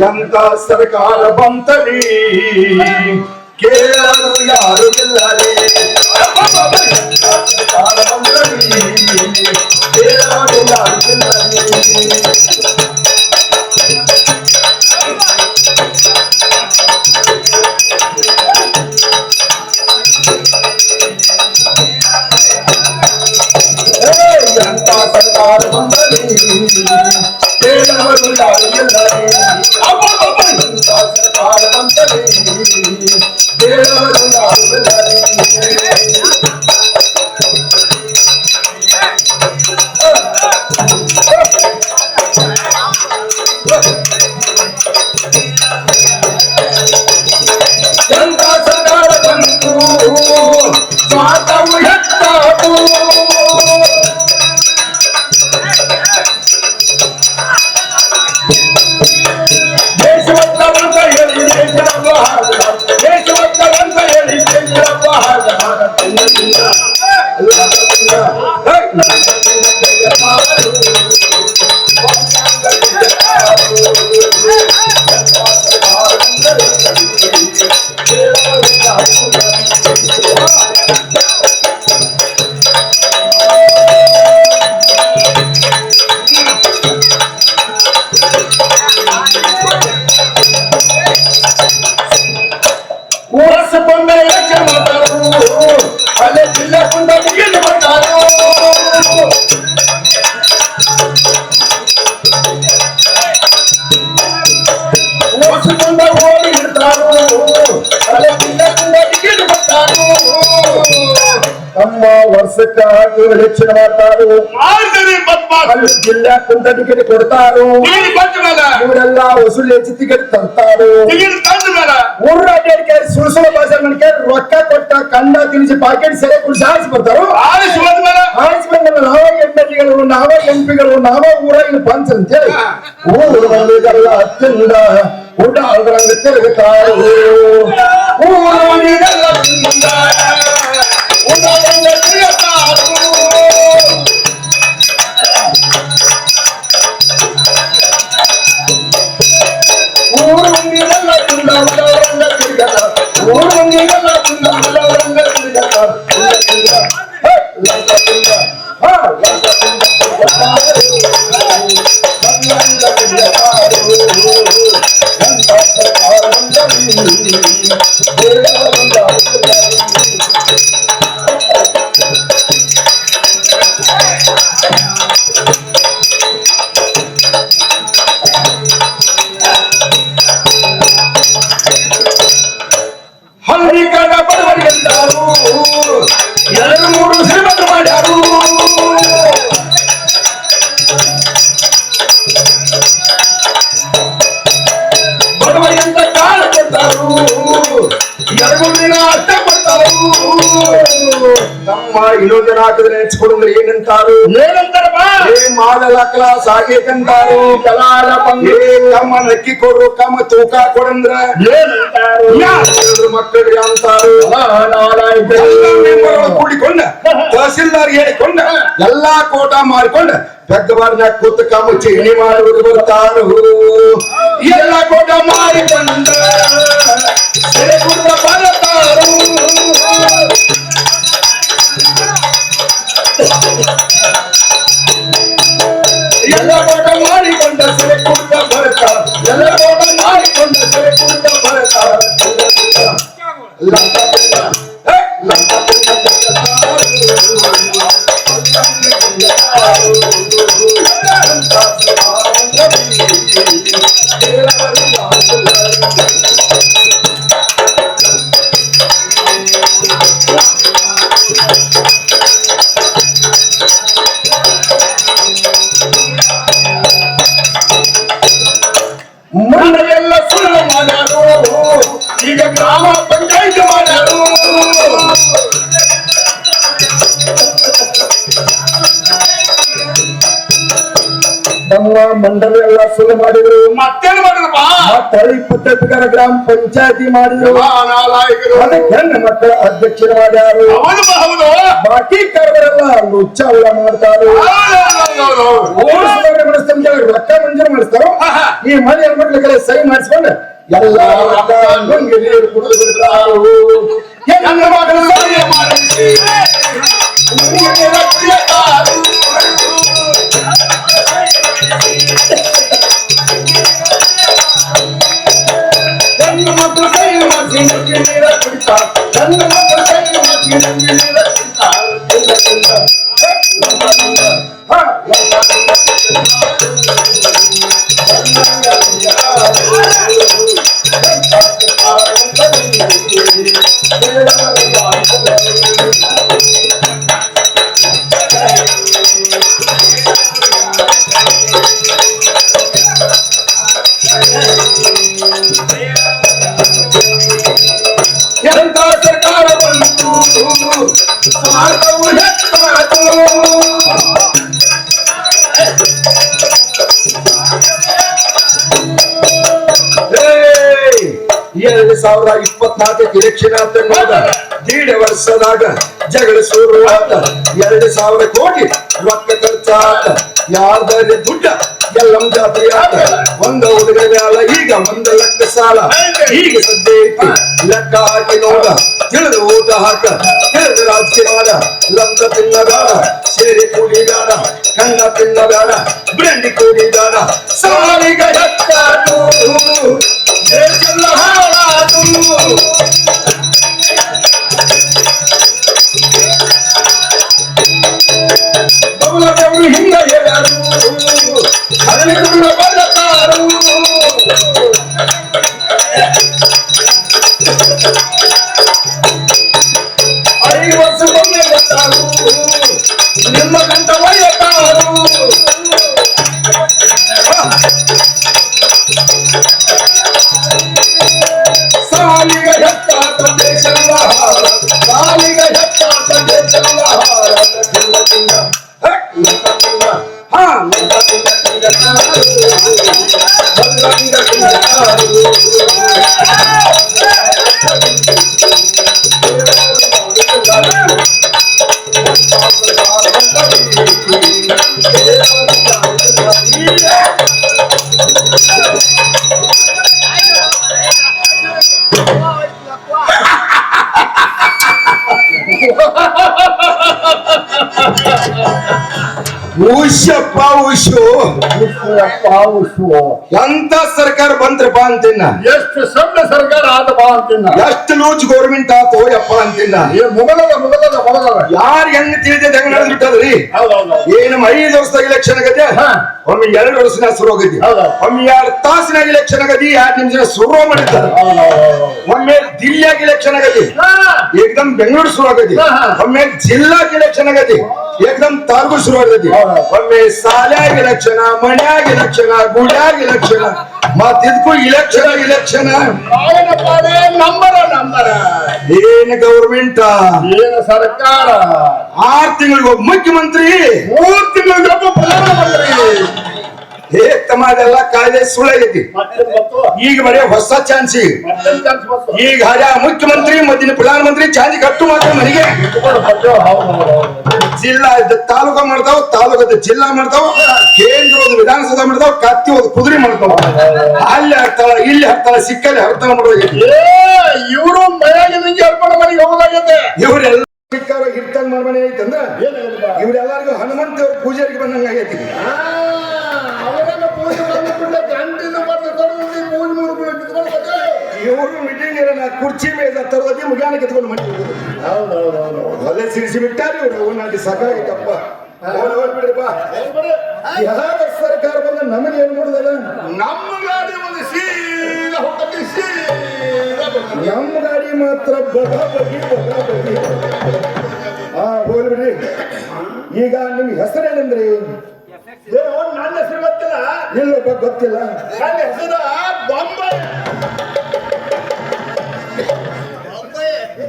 ಎಂತ ಸರ್ಕಾರ ಬಂತಲಿ ಕೇಳಲು ಯಾರು ಇಲ್ಲರಿ. ಸರ್ಕಾರ ಬಂತಲಿ ಕೇಳಲು ಯಾರು ಇಲ್ಲರಿ. ಬಂದಲಿ ಕೇಳವರು ಯಾರು ಎಲ್ಲರೇ ಸರ್ಕಾರ ಬಂದಲಿ ಕೇಳವರು ಯಾರು ಎಲ್ಲರೇ ಎಂತ ಸರ್ಕಾರ ಬಂತು ಸ್ವಾರ್ಥವು ಎತ್ತಾತು ದೇಶವಂತವಂತ ಹೇಳಿ ದೇಶದ ಹಾಗ ದೇಶವಂತವಂತ ಹೇಳಿ ದೇಶದ ಹಾಗ ವರ್ಷ ಬಂದ ಎಲೆಕ್ಷನ್ ಮಾಡ್ತಾರು ಅಲ್ಲೇ ಜಿಲ್ಲೆ ಬಂದ ಮುಗಿದು ಮಾಡ್ತಾರು ವರ್ಷ ಬಂದ ಓಡಿ ಇಡ್ತಾರು ಅಲ್ಲೇ ಜಿಲ್ಲೆ ಬಂದ ಮುಗಿದು ಮಾಡ್ತಾರು ತಮ್ಮ ವರ್ಷಕ್ಕ ಹೆಚ್ಚಿನ ಮಾಡ್ತಾರು ಅಲ್ಲಿ ಜಿಲ್ಲೆ ಕುಂದ ಟಿಕೆಟ್ ಕೊಡ್ತಾರು ಇವರೆಲ್ಲ ವಸೂಲಿ ಹೆಚ್ಚು ಟಿಕೆಟ್ ತರ್ತಾರು ಊರ ಅಡ್ಡಾಡಿಕೆ ಸುಳ್ಸುಳ ಭಾಷೆ ಮಾಡ್ಕೆ ರೊಕ್ಕ ಕೊಟ್ಟ ಕಂಡ ತಿನಿಸಿ ಪಾಕೆಟ್ ಸೆರೆ ಕುಡಿಸಿ ಆರಿಸಿ ಬರ್ತಾರು ಆರಿಸಿ ಬಂದ್ಮೇಲೆ ನಾವೇ ಎಮ್ಎಲ್ಎಗಳು ನಾವೇ ಎಂಪಿಗಳು ನಾವೇ ಊರಾಗಿನ ಪಂಚ್ ಅಂತೇಳಿ ಊರಿಗೆಲ್ಲ ಹತ್ತಿಂದ ಊಟ ಅದ್ರಂಗ ತಿರುಗುತ್ತಾರೆ ಊರಿಗೆಲ್ಲ ಊಟ ತಿರುಗುತ್ತಾರೆ ಊರಿಗೆಲ್ಲ ತುಂಡ ಉಳ್ಳವರಂಗ ತಿರುಗುತ್ತಾರೆ ಊರಿಗೆಲ್ಲ ತುಂಡ ಉಳ್ಳವರಂಗ ಹಳ್ಳಿಕರ ಬಡವರಿಗೆಲ್ಲರೂ 2-3 ಶ್ರೀಮಂತ ಮಾಡ್ಯಾರು ಬಡವರಿಗಂತ ಕಾಲ ಕೊಡ್ತಾರು 2-3 ದಿನ ಅಷ್ಟ ಕೊಡ್ತಾರು ನಮ್ಮ ಇನ್ನೊಂದು ಜನ ಹಾಕಿದ್ರೆ ನೆಚ್ಕೊಡಂದ್ರೆ ಏನಂತಾರು ಮಾಡಲ ಕ್ಲಾಸ್ ಆಗೇಕಂತಾರು ಕಮ್ಮ ನಕ್ಕಿ ಕೊಡ್ರು ಕಮ್ಮ ತೂಕ ಕೊಡಂದ್ರ ಮಕ್ಕಳಿಗೆ ಅಂತಾರು ಕೂಡಿಕೊಂಡ ತಹಸೀಲ್ದಾರ್ ಹೇಳಿಕೊಂಡ ಎಲ್ಲಾ ಕೋಟ ಮಾಡಿಕೊಂಡ ಬೆದ್ದವಾರ್ನ ಕೂತ ಕಮ್ಮ ಚಿಹ್ನೆ ಮಾಡುವುದು ಬರ್ತಾರು ಎಲ್ಲ ಕೋಟ ಮಾಡಿಕೊಂಡ ಬರ್ತಾರು ಎಲ್ಲ ಕೋಟ ಮಾಡಿಕೊಂಡ ಸೆರೆ ಕುಡ್ದ ಬರ್ತಾರ ಎಲ್ಲ ಕೋಟ ಮಾಡಿಕೊಂಡ ಸೆರೆ ಕುಡ್ದ ಬರ್ತಾರ ಮುಂದೆಲ್ಲ ಸುಳ್ಳು ಮಾಡ್ಯಾರು ಈಗ ಗ್ರಾಮ ಪಂಚಾಯತ್ ಮಾಡ್ಯಾರು ನಮ್ಮ ಮಂಡಲ ಎಲ್ಲ ಸುಳ್ಳು ಮಾಡಿದ್ರು ಮತ್ತೇನು ಮಾಡಿದ್ರಪ್ಪ ತಳಿ ಪುಟ್ಟಕರ ಗ್ರಾಮ ಪಂಚಾಯತಿ ಮಾಡಿದ್ರು ಅದಕ್ಕೆ ಹೆಣ್ಣು ಮಕ್ಕಳ ಅಧ್ಯಕ್ಷರ ಮಾಡ್ಯಾರು ಬಾಕಿ ಕರವರೆಲ್ಲ ಲುಚ್ಚಾವಳ ಮಾಡ್ತಾರು ರೊಕ್ಕ ಮಂಜೂರು ಮಾಡಿಸ್ತಾರೋ ಈ ಮನೆ ಹೆಣ್ಮಕ್ಳಿಗೆಲ್ಲ ಸಹಿ ಮಾಡಿಸ್ಕೊಂಡು ಎಲ್ಲ ನುಂಗಿ ನೀರು ಕುಡಿದು ಬಿಡ್ತಾರು ಹೆಣ್ಣು ಮಕ್ಕಳು ಸಹಿ ಮಾಡಿಸಿ ಹೆಣ್ಣು ಮಕ್ಕಳು ಸಹಿ ಮಾಡಿಸಿ ನುಂಗಿ ನೀರ ಕುಡಿತಾರೆ ಹೆಣ್ಣು ಮಕ್ಕಳು ಸಹಿ ಮಾಡಿಸಿ ನುಂಗಿ ನೀರ ಕುಡಿತಾರೆ 2024 ಎಲೆಕ್ಷನ್ ಆತ ದೀಡ ವರ್ಷದಾಗ ಜಗಳ ಶುರುವಾತ 2,000 ಕೋಟಿ ರೊಕ್ಕ ಖರ್ಚಾತ ಯಾರ್ದಾರೆ ದುಡ್ಡ ಎಲ್ಲ ಜಾತ್ರೆ ಆತ ಒಂದ ಹುಡುಗ ಮ್ಯಾಲ ಈಗ 1 ಲಕ್ಷ ಸಾಲ ಈಗ ಸದ್ಯ ಐತಿ ಲೆಕ್ಕ ಹಾಕಿ ನೋಡ ತಿಳಿದು ಊಟ ಹಾಕ ತಿಳಿದು ರಾಜಕೀಯ ಮಾಡ ಲಂಕ ತಿನ್ನಬೇಡ ಸೇರಿ ಕುಡಿಬೇಡ ಕಣ್ಣ ತಿನ್ನಬೇಡ ಬ್ರೆಂಡಿ ಕುಡಿಬೇಡ ಸಾಲಿಗ ಹತ್ತಾದು ದೇಶಲ್ಲ ಹಾಳಾದು ಅವಳು ಹಿಂಗ ಹೇಳಾರು ಅದನ್ನು ಬರತಾರು 5 ವರ್ಷಕ್ಕೊಮ್ಮೆ ಬರ್ತಾರು ನಿಮ್ಮ ಗಂಟ ಒಯ್ಯತಾರು ಸಾಲಿಗ ಹೆತ್ತಾತ ದೇಶಲ್ಲ ಹಾರ ಸಾಲಿಗ ಹೆತ್ತಾತ ದೇಶಲ್ಲ ಹಾರ ತಿಂಗ ತಿಂಗ ಹಾ ಉಷಪ್ಪ ಉಷು ಎಂತ ಸರ್ಕಾರ ಬಂತ್ರಪ್ಪ ಅಂತಿನ್ನ ಎಷ್ಟು ಸಣ್ಣ ಸರ್ಕಾರ ಆದಪ್ಪ ಅಂತಿನ್ನ ಎಷ್ಟು ಲೂಜ್ ಗೌರ್ಮೆಂಟ್ ಆತೋ ಯಪ್ಪ ಅಂತಿನ್ನ ಮೊದಲದ ಯಾರು ಹೆಂಗ್ ತಿಳಿದ ಹೆಂಗ್ ನಡೆದ್ಬಿಟ್ಟದ್ರಿ ಏನ್ 5 ವರ್ಷದಾಗ ಎಲೆಕ್ಷನ್ ಆಗದೆ ಒಮ್ಮೆ 2 ವರ್ಷನ ಶುರು ಆಗತಿ ಒಮ್ಮೆ 2 ತಾಸಿನ ಎಲೆಕ್ಷನ್ ಆಗತಿ 2 ನಿಮಿಷ ಶುರು ಮಾಡಿದ್ದಾರೆ ಒಮ್ಮೆ ದಿಲ್ಲಿಯಾಗ ಎಲೆಕ್ಷನ್ ಆಗತಿ ಏಕದಮ್ ಬೆಂಗಳೂರು ಶುರು ಆಗತಿ ಒಮ್ಮೆ ಜಿಲ್ಲಾಗ ಎಲೆಕ್ಷನ್ ಆಗತಿ ಏಕದಮ್ ತಾಲೂಕು ಶುರು ಆಗತಿ ಒಮ್ಮೆ ಸಾಲ್ಯಾಗ ಎಲೆಕ್ಷನ್ ಮನ್ಯಾಗ ಎಲೆಕ್ಷನ್ ಗುಡ್ಯಾಗ ಎಲೆಕ್ಷನ್ ಮತ್ತಿದ್ಕು ಇಲೆಕ್ಷನ್ ನಂಬರ ಏನ್ ಗೌರ್ಮೆಂಟ್ ಏನು ಸರ್ಕಾರ 6 ತಿಂಗಳಿಗೊಬ್ಬ ಮುಖ್ಯಮಂತ್ರಿ 3 ತಿಂಗಳಿಗೊಬ್ಬ ಪ್ರಧಾನಮಂತ್ರಿ ತಮ್ಮದೆಲ್ಲ ಕಾಯ್ದೆ ಸುಳ್ಳಾಗೈತಿ ಈಗ ಬರೀ ಹೊಸ ಚಾನ್ಸ್ ಈಗ ಹರ್ಯಾ ಮುಖ್ಯಮಂತ್ರಿ ಮತ್ತಿನ ಪ್ರಧಾನಮಂತ್ರಿ ಚಾನ್ಸ್ ಕಟ್ಟು ಮಾತ್ರ ಮನೆಗೆ ಜಿಲ್ಲಾ ತಾಲೂಕಾ ಮಾಡ್ತಾವ ತಾಲೂಕದ ಜಿಲ್ಲಾ ಮಾಡ್ತಾವ ಕೇಂದ್ರದ ವಿಧಾನಸಭಾ ಮಾಡ್ತಾವ ಕತ್ತಿ ಹೋದ ಕುದುರೆ ಮಾಡ್ತಾವ ಅಲ್ಲಿ ಹರ್ತಾಳ ಇಲ್ಲಿ ಹರ್ತಾಳ ಸಿಕ್ಕಲ್ಲಿ ಹರ್ತಾಳ ಮಾಡೋದೈತಿ ಇವರು ಮನೆಗೆ ಅರ್ಪಣೆ ಮನೆಗೆ ಹೋಗೋದಾಗೈತೆ ಇವ್ರೆಲ್ಲ ಹಿರ್ತಂಗ್ ಮಾಡ್ಮನೆ ಐತಂದ್ರ ಇವ್ರೆಲ್ಲರಿಗೂ ಹನುಮಂತ ಪೂಜಾರಿಗೆ ಬಂದಂಗ ಆಗೈತಿ ಇವರು ಮೀಟಿಂಗ್ ಕುರ್ಚಿ ಮೇಲೆ ತರೋದಿ ಮುಗಿಯಾನ ಕಿತ್ಕೊಂಡು ಮಾಡಿ ಒಳ್ಳೆ ಸಿರಿಸಿ ಬಿಟ್ಟಾರಿ ಇವರು ನಾಟಿ ಸಾಕಾಗೈತಪ್ಪ ಬಿಡ್ರಿಪ್ಪ ಯಾರ ಸರ್ಕಾರ ಬಂದ ನಮಗೆ ಏನ್ ಮಾಡುದಲ್ಲ ನಮ್ಮ ಗಾಡಿ ಒಂದು ಸೀದಾ ಹೋಗ್ತದೆ ನಮ್ಮ ಗಾಡಿ ಮಾತ್ರ ಬಗಾಗಿ ಹೋಗ್ಲಿ ಬಿಡ್ರಿ ಈಗ ನಿಮ್ ಹೆಸರೇನಂದ್ರಿ ನನ್ನ ಹೆಸರು ಗೊತ್ತಿಲ್ಲ ಇಲ್ಲಪ್ಪ ಗೊತ್ತಿಲ್ಲ ನನ್ನ ಹೆಸರು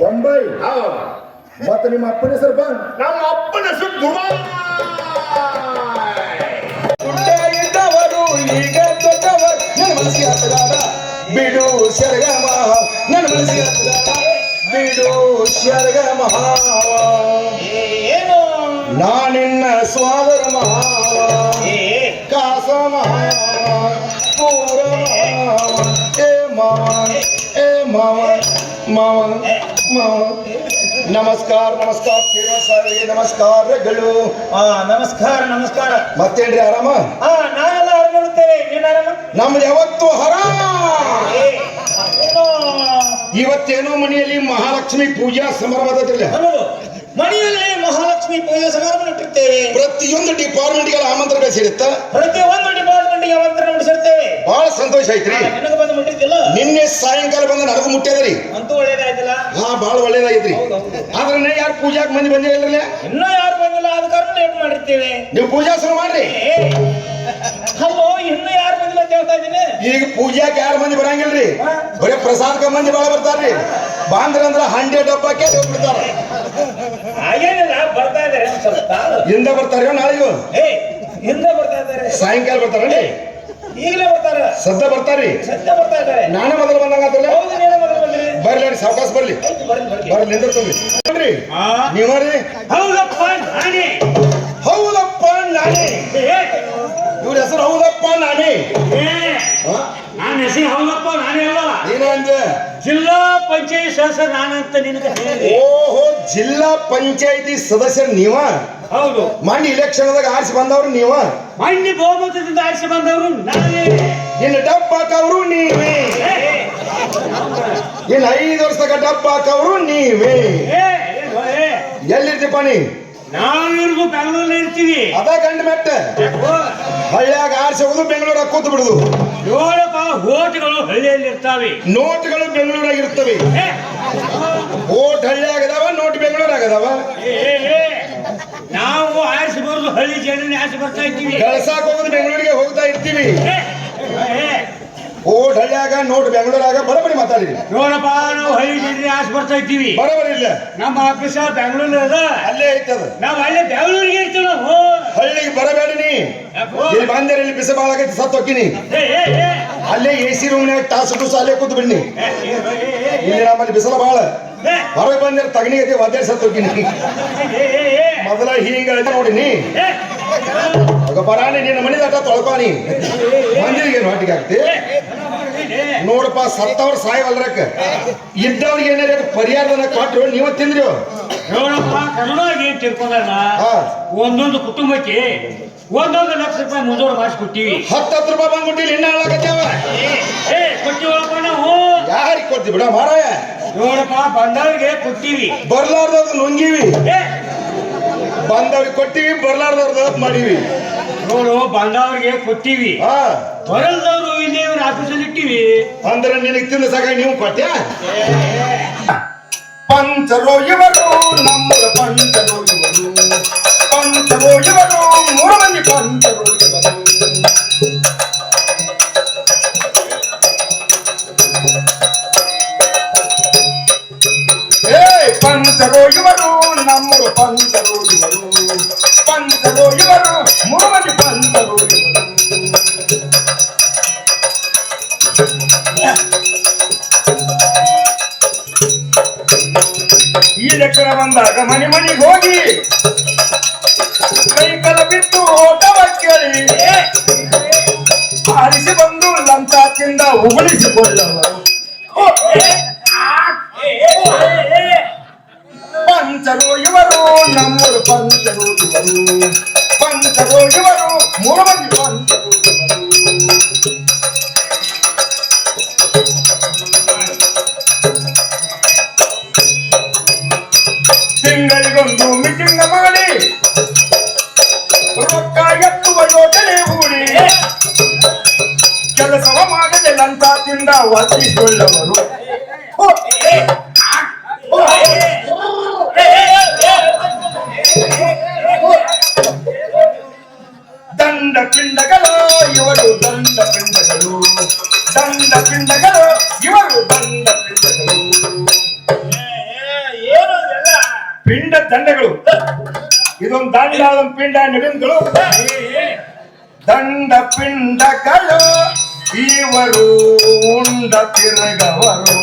ಬೊಂಬೈ ಮತ್ತೆ ನಿಮ್ಮ ಅಪ್ಪನ ಹೆಸರು ನಮ್ಮ ಅಪ್ಪನ ಹೆಸರು ಇದ್ದವರು ಈಗ ದೊಡ್ಡವರು ನನ್ನ ಮನಸ್ಸಿಗೆ ಹತ್ತದಾದ ಬಿಡು ಶರಗಮ ನನ್ನ ಮನಸ್ಸಿಗೆ ಹತ್ತದಾದ ಬಿಡು ಶರಗಮ ನಾನಿನ್ನ ಸ್ವಾದರ ಮಹಾವ ಕಾಸ ಮಹಾವ ಪೂರ ಮಾವ ಏ ಮಾವ ಮಾವ ಮಾವ ನಮಸ್ಕಾರ ಸಾರಿಗೆ ನಮಸ್ಕಾರಗಳು ನಮಸ್ಕಾರ ಮತ್ತೇನ್ರಿ ಆರಾಮ ನಾವೆಲ್ಲ ಆರಾಮಿರುತ್ತೇವೆ ನೀನ್ ಆರಾಮ ನಮ್ದು ಯಾವತ್ತು ಹರಾಮ ಇವತ್ತೇನೋ ಮನೆಯಲ್ಲಿ ಮಹಾಲಕ್ಷ್ಮಿ ಪೂಜಾ ಸಮಾರಂಭ ಮನೆಯಲ್ಲಿ ಮಹಾಲಕ್ಷ್ಮಿ ಪೂಜೆ ಸಮಾರಂಭ ಇಟ್ಟಿರ್ತೇವೆ ಪ್ರತಿಯೊಂದು ಡಿಪಾರ್ಟ್ಮೆಂಟ್ಗೆ ಆಮಂತ್ರಣ ಕಳಿಸಿರುತ್ತಾ ಪ್ರತಿಯೊಂದು ಡಿಪಾರ್ಟ್ಮೆಂಟ್ಗೆ ಆಮಂತ್ರಣ ಮುಟ್ಟಿಸಿರ್ತೇವೆ ಬಹಳ ಸಂತೋಷ ಐತ್ರಿ ನಿನಗೆ ಬಂದು ಮುಟ್ಟಿದ್ದಿಲ್ಲ ನಿನ್ನೆ ಸಾಯಂಕಾಲ ಬಂದ ನನಗೂ ಮುಟ್ಟ್ಯದ್ರಿ ಅಂತೂ ಒಳ್ಳೇದಾಯ್ತಲ್ಲ ಹಾ ಬಹಳ ಒಳ್ಳೇದಾಗೈತ್ರಿ ಆದ್ರೆ ಯಾರು ಪೂಜಾಕ್ ಮಂದಿ ಬಂದೇ ಇಲ್ರಲ್ಲ ಇನ್ನೂ ಯಾರು ಬಂದಿಲ್ಲ ಅದ ಕಾರಣ ಲೇಟ್ ಮಾಡಿರ್ತೇವೆ ನೀವು ಪೂಜಾ ಶುರು ಮಾಡ್ರಿ ಹಲೋ ಇನ್ನೂ ಯಾರು ಬಂದಿಲ್ಲ ಅಂತ ಹೇಳ್ತಾ ಇದ್ದೀನಿ ಈಗ ಪೂಜಾಕ್ ಯಾರು ಮಂದಿ ಬರಂಗಿಲ್ರಿ ಬರೀ ಪ್ರಸಾದಕ ಮಂದಿ ಬಹಳ ಬರ್ತಾರ್ರಿ ಬಾಂದ್ರ 100 ಡಬ್ಬಕ್ಕೆ ಹೋಗ್ಬಿಡ್ತಾರ ಹಾಗೇನಿಲ್ಲ ಬರ್ತಾ ಇದಾರೆ ಸ್ವಲ್ಪ ಹಿಂದೆ ಬರ್ತಾರ ನಾಳೆಗೂ ಹಿಂದೆ ಬರ್ತಾ ಇದ್ದಾರೆ ಸಾಯಂಕಾಲ ಬರ್ತಾರಲ್ರಿ ಈಗಲೇ ಬರ್ತಾರ ಸದ್ದ ಬರ್ತಾರ್ರಿ ಸದ್ಯ ಬರ್ತಾ ಇದ್ದಾರೆ ನಾನೇ ಮೊದಲು ಬಂದಂಗ ಹೌದು ನೀನೇ ಮೊದಲು ಬಂದಿರಿ ಬರ್ಲಿ ಸಾವಕಾಶ ಬರ್ಲಿ ಬರ್ಲಿ ನಿಂದಿರ್ತೀನಿ ನೋಡ್ರಿ ನೀವ್ರಿ ಹೌದಪ್ಪ ನಾನೇ ಹೌದಪ್ಪ ನಾನೇ ಇವ್ರ ಹೆಸರು ಹೌದಪ್ಪ ನಾನೇ ನಾನು ಹೆಸರು ಹೌದಪ್ಪ ನಾನೇ ಅಲ್ಲ ಏನಂದೆ ಜಿಲ್ಲಾ ಪಂಚಾಯತ್ ಸದಸ್ಯರು ನಾನಂತ ನಿನಗೆ ಹೇಳಿದೆ. ಓಹೋ ಜಿಲ್ಲಾ ಪಂಚಾಯತಿ ಸದಸ್ಯರು ನೀವ? ಹೌದು. ಮಂಡಿ ಇಲೆಕ್ಷನ್ದಾಗ ಆರಿಸಿ ಬಂದವ್ರು ನೀವ? ಮಂಡಿ ಬಹುಮತದಿಂದ ಆರಿಸಿ ಬಂದವರು ನಾನೇ. ಇನ್ನು ಡಬ್ಬ ಹಾಕವ್ರು ನೀವೇ. ಇನ್ನು 5 ವರ್ಷದಾಗ ಡಬ್ಬ ಹಾಕವ್ರು ನೀವೇ. ಎಲ್ಲಿರ್ತೀಪ ನೀ? ನಾವಿರ್ದು ಬೆಂಗಳೂರಲ್ಲಿ ಇರ್ತೀವಿ. ಅದ ಗಂಡ ಮೆಟ್ಟ ಹಳ್ಳಿಯಾಗ ಆರಿಸಿ ಹೋಗುದು ಬೆಂಗಳೂರಾಗ ಕೂತು ಬಿಡುದು. ನೋಡಪ್ಪ ಓಟ್ಗಳು ಹಳ್ಳಿಯಲ್ಲಿ ಇರ್ತಾವೆ, ನೋಟ್ಗಳು ಬೆಂಗಳೂರಾಗ ಇರ್ತವೆ. ಓಟ್ ಹಳ್ಳಿಯಾಗ ಅದಾವ, ನೋಟ್ ಬೆಂಗಳೂರಾಗ ಅದಾವ. ನಾವು ಆರಿಸಿ ಬರೋದು ಹಳ್ಳಿ ಜನರನ್ನ ಆರಿಸಿ ಬರ್ತಾ ಇದ್ದೀವಿ. ಕಳ್ಸಾಕ್ ಹೋಗುದು ಬೆಂಗಳೂರಿಗೆ ಹೋಗ್ತಾ ಇರ್ತೀವಿ. ಓಟ್ ಹಳ್ಳಿಯಾಗ ನೋಟ್ ಬೆಂಗಳೂರಾಗ ಬರಬರಿ ಮಾತಾಡಿ. ನೋಡಪ್ಪ ನಾವು ಹಳ್ಳಿ ಜನರನ್ನ ಆರಿಸಿ ಬರ್ತಾ ಇದ್ದೀವಿ. ಬರಬರಿ ಇಲ್ಲ. ನಮ್ಮ ಆಫೀಸ ಬೆಂಗಳೂರು ಅದ, ಅಲ್ಲೇ ಐತದ. ನಾವು ಅಲ್ಲೇ ಬೆಂಗಳೂರಿಗೆ ಇರ್ತೀವಿ. ನಾವು ಹಳ್ಳಿಗೆ ಬರಬೇಡ ನೀ. ಇಲ್ಲಿ ಬಂದರೆ ಇಲ್ಲಿ ಬಿಸಿ ಬಾಳಾಗೈತಿ ಸತ್ತು ಹೋಗ್ತೀನಿ. ಅಲ್ಲೇ AC ರೂಮ್ನಾಗ ಟಾಸು ಅಲ್ಲೇ ಕೂತು ಬಿಡ್ನಿ. ಇಲ್ಲಿ ನಮ್ಮಲ್ಲಿ ಬಿಸಿಲ ಬಾಳ. ಹೊರಗೆ ಬಂದ್ರೆ ತಗನಿಗೈತಿ ಒದ್ದಾಡಿ ಸತ್ತು ಹೋಗ್ತೀನಿ. ಮೊದಲ ಹೀಗ ನೋಡಿನಿ ಬರಾಣಿ ನಿನ್ನ ಮನಿ ದಾಟ ತೊಳ್ಕೊನಿ ಮಂದಿರಿಗೆ ಹೊಟ್ಟಿಗೆ ಆಗ್ತಿ. ನೋಡಪ್ಪ ಸತ್ತವ್ರು ಸಾಯವಲ್ರಕ್ಕ ಇದ್ದವ್ರಿಗೆ ಏನಾರ ಪರಿಹಾರದನ್ನ ಕೊಟ್ಟರು ನೀವ ತಿಂದ್ರಿ. ನೋಡಪ್ಪ ಕರುಣಾಗಿ ತಿಳ್ಕೊಂಡಾಗ ಒಂದೊಂದು ಕುಟುಂಬಕ್ಕೆ 1 ಲಕ್ಷ ರೂಪಾಯಿ ಮುಂದೂರು ಮಾಡಿಸ್ಕೊಟ್ಟಿವಿ. 10 ರೂಪಾಯಿ ಬಂದ್ಬಿಟ್ಟಿಲ್ಲ ಇನ್ನ ಹಾಳಾಗತ್ತೇವ. ಕೊಟ್ಟಿವಪ್ಪ ನಾವು. ಯಾರಿಗೆ ಕೊಡ್ತೀವಿ ಬಿಡ ಮಾರಾಯ. ನೋಡಪ್ಪ ಬಂದವ್ರಿಗೆ ಕೊಟ್ಟಿವಿ, ಬರ್ಲಾರ್ದವ್ರದ್ದು ನುಂಗಿವಿ. ಬಂದವ್ರಿಗೆ ಕೊಟ್ಟಿವಿ, ಬರ್ಲಾರ್ದವ್ರದ್ದು ಮಾಡಿವಿ. ನೋಡು ಬಂದವ್ರಿಗೆ ಕೊಟ್ಟಿವಿ, ಬರಲ್ದವ್ರು ಇಲ್ಲೇ ಇವ್ರ ಆಫೀಸಲ್ಲಿ ಇಟ್ಟಿವಿ. ಅಂದ್ರೆ ನಿನಗೆ ತಿಂದ ಸಾಕ ನೀವು ಕೊಟ್ಟ್ಯಾ? ಪಂಚರೋ ಇವರು ನಮ್ಮರ ಪಂಚರೋ ಇವರು, ಪಂಚರೋ ಇವರು 3 ಮಂದಿ ಪಂಚರೋ ಇವರು. ಪಂಚರೋ ಇವರು ನಮ್ಮರ ಪಂಚರೋ ಇವರು, ಪಂಚರೋ ಇವರು 3 ಮಂದಿ ಪಂಚರೋ ಇವರು. ಈ ಲೆಕ್ಕನ ಬಂದಾಗ ಮನೆ ಮನೆಗೆ ಹೋಗಿ ಕೈ ಕಲ ಬಿಟ್ಟು ಓಟವ ಕೇಳಿ ಆರಿಸಿ ಬಂದು ಲಂಚ ತಿಂದ ಉಗುಳಿಸಿಕೊಳ್ಳವರು. ಪಂಚರು ಇವರು ನಮ್ಮರು ಪಂಚರು ಇವರು, ಪಂಚರು ಇವರು 3 ಮಂದಿ ಪಂಚರು ಇವರು. ತಿಂಗಳಿಗೊಂದು ಮೀಟಿಂಗ್ ಮಾಡಿ ರೊಕ್ಕ ಎತ್ತುವ ಯೋಜನೆ ಹೂಡಿ ಕೆಲಸವ ಮಾಡದೆ ಲಂಚ ತಿಂದ ವರ್ತಿಸಿಕೊಳ್ಳವರು. ದಂಡ ಪಿಂಡಗಳು ಇವರು ದಂಡ ಪಿಂಡಗಳು, ದಂಡ ಪಿಂಡಗಳು ಇವರು ದಂಡ ಪಿಂಡಗಳು. ಪಿಂಡ ದಂಡಗಳು ಇದೊಂದು ದಂಡ ಅದೊಂದು ಪಿಂಡ ನಡುಗಳು. ದಂಡ ಪಿಂಡಗಳು ಇವರು ಉಂಡ ತಿರುಗವರು,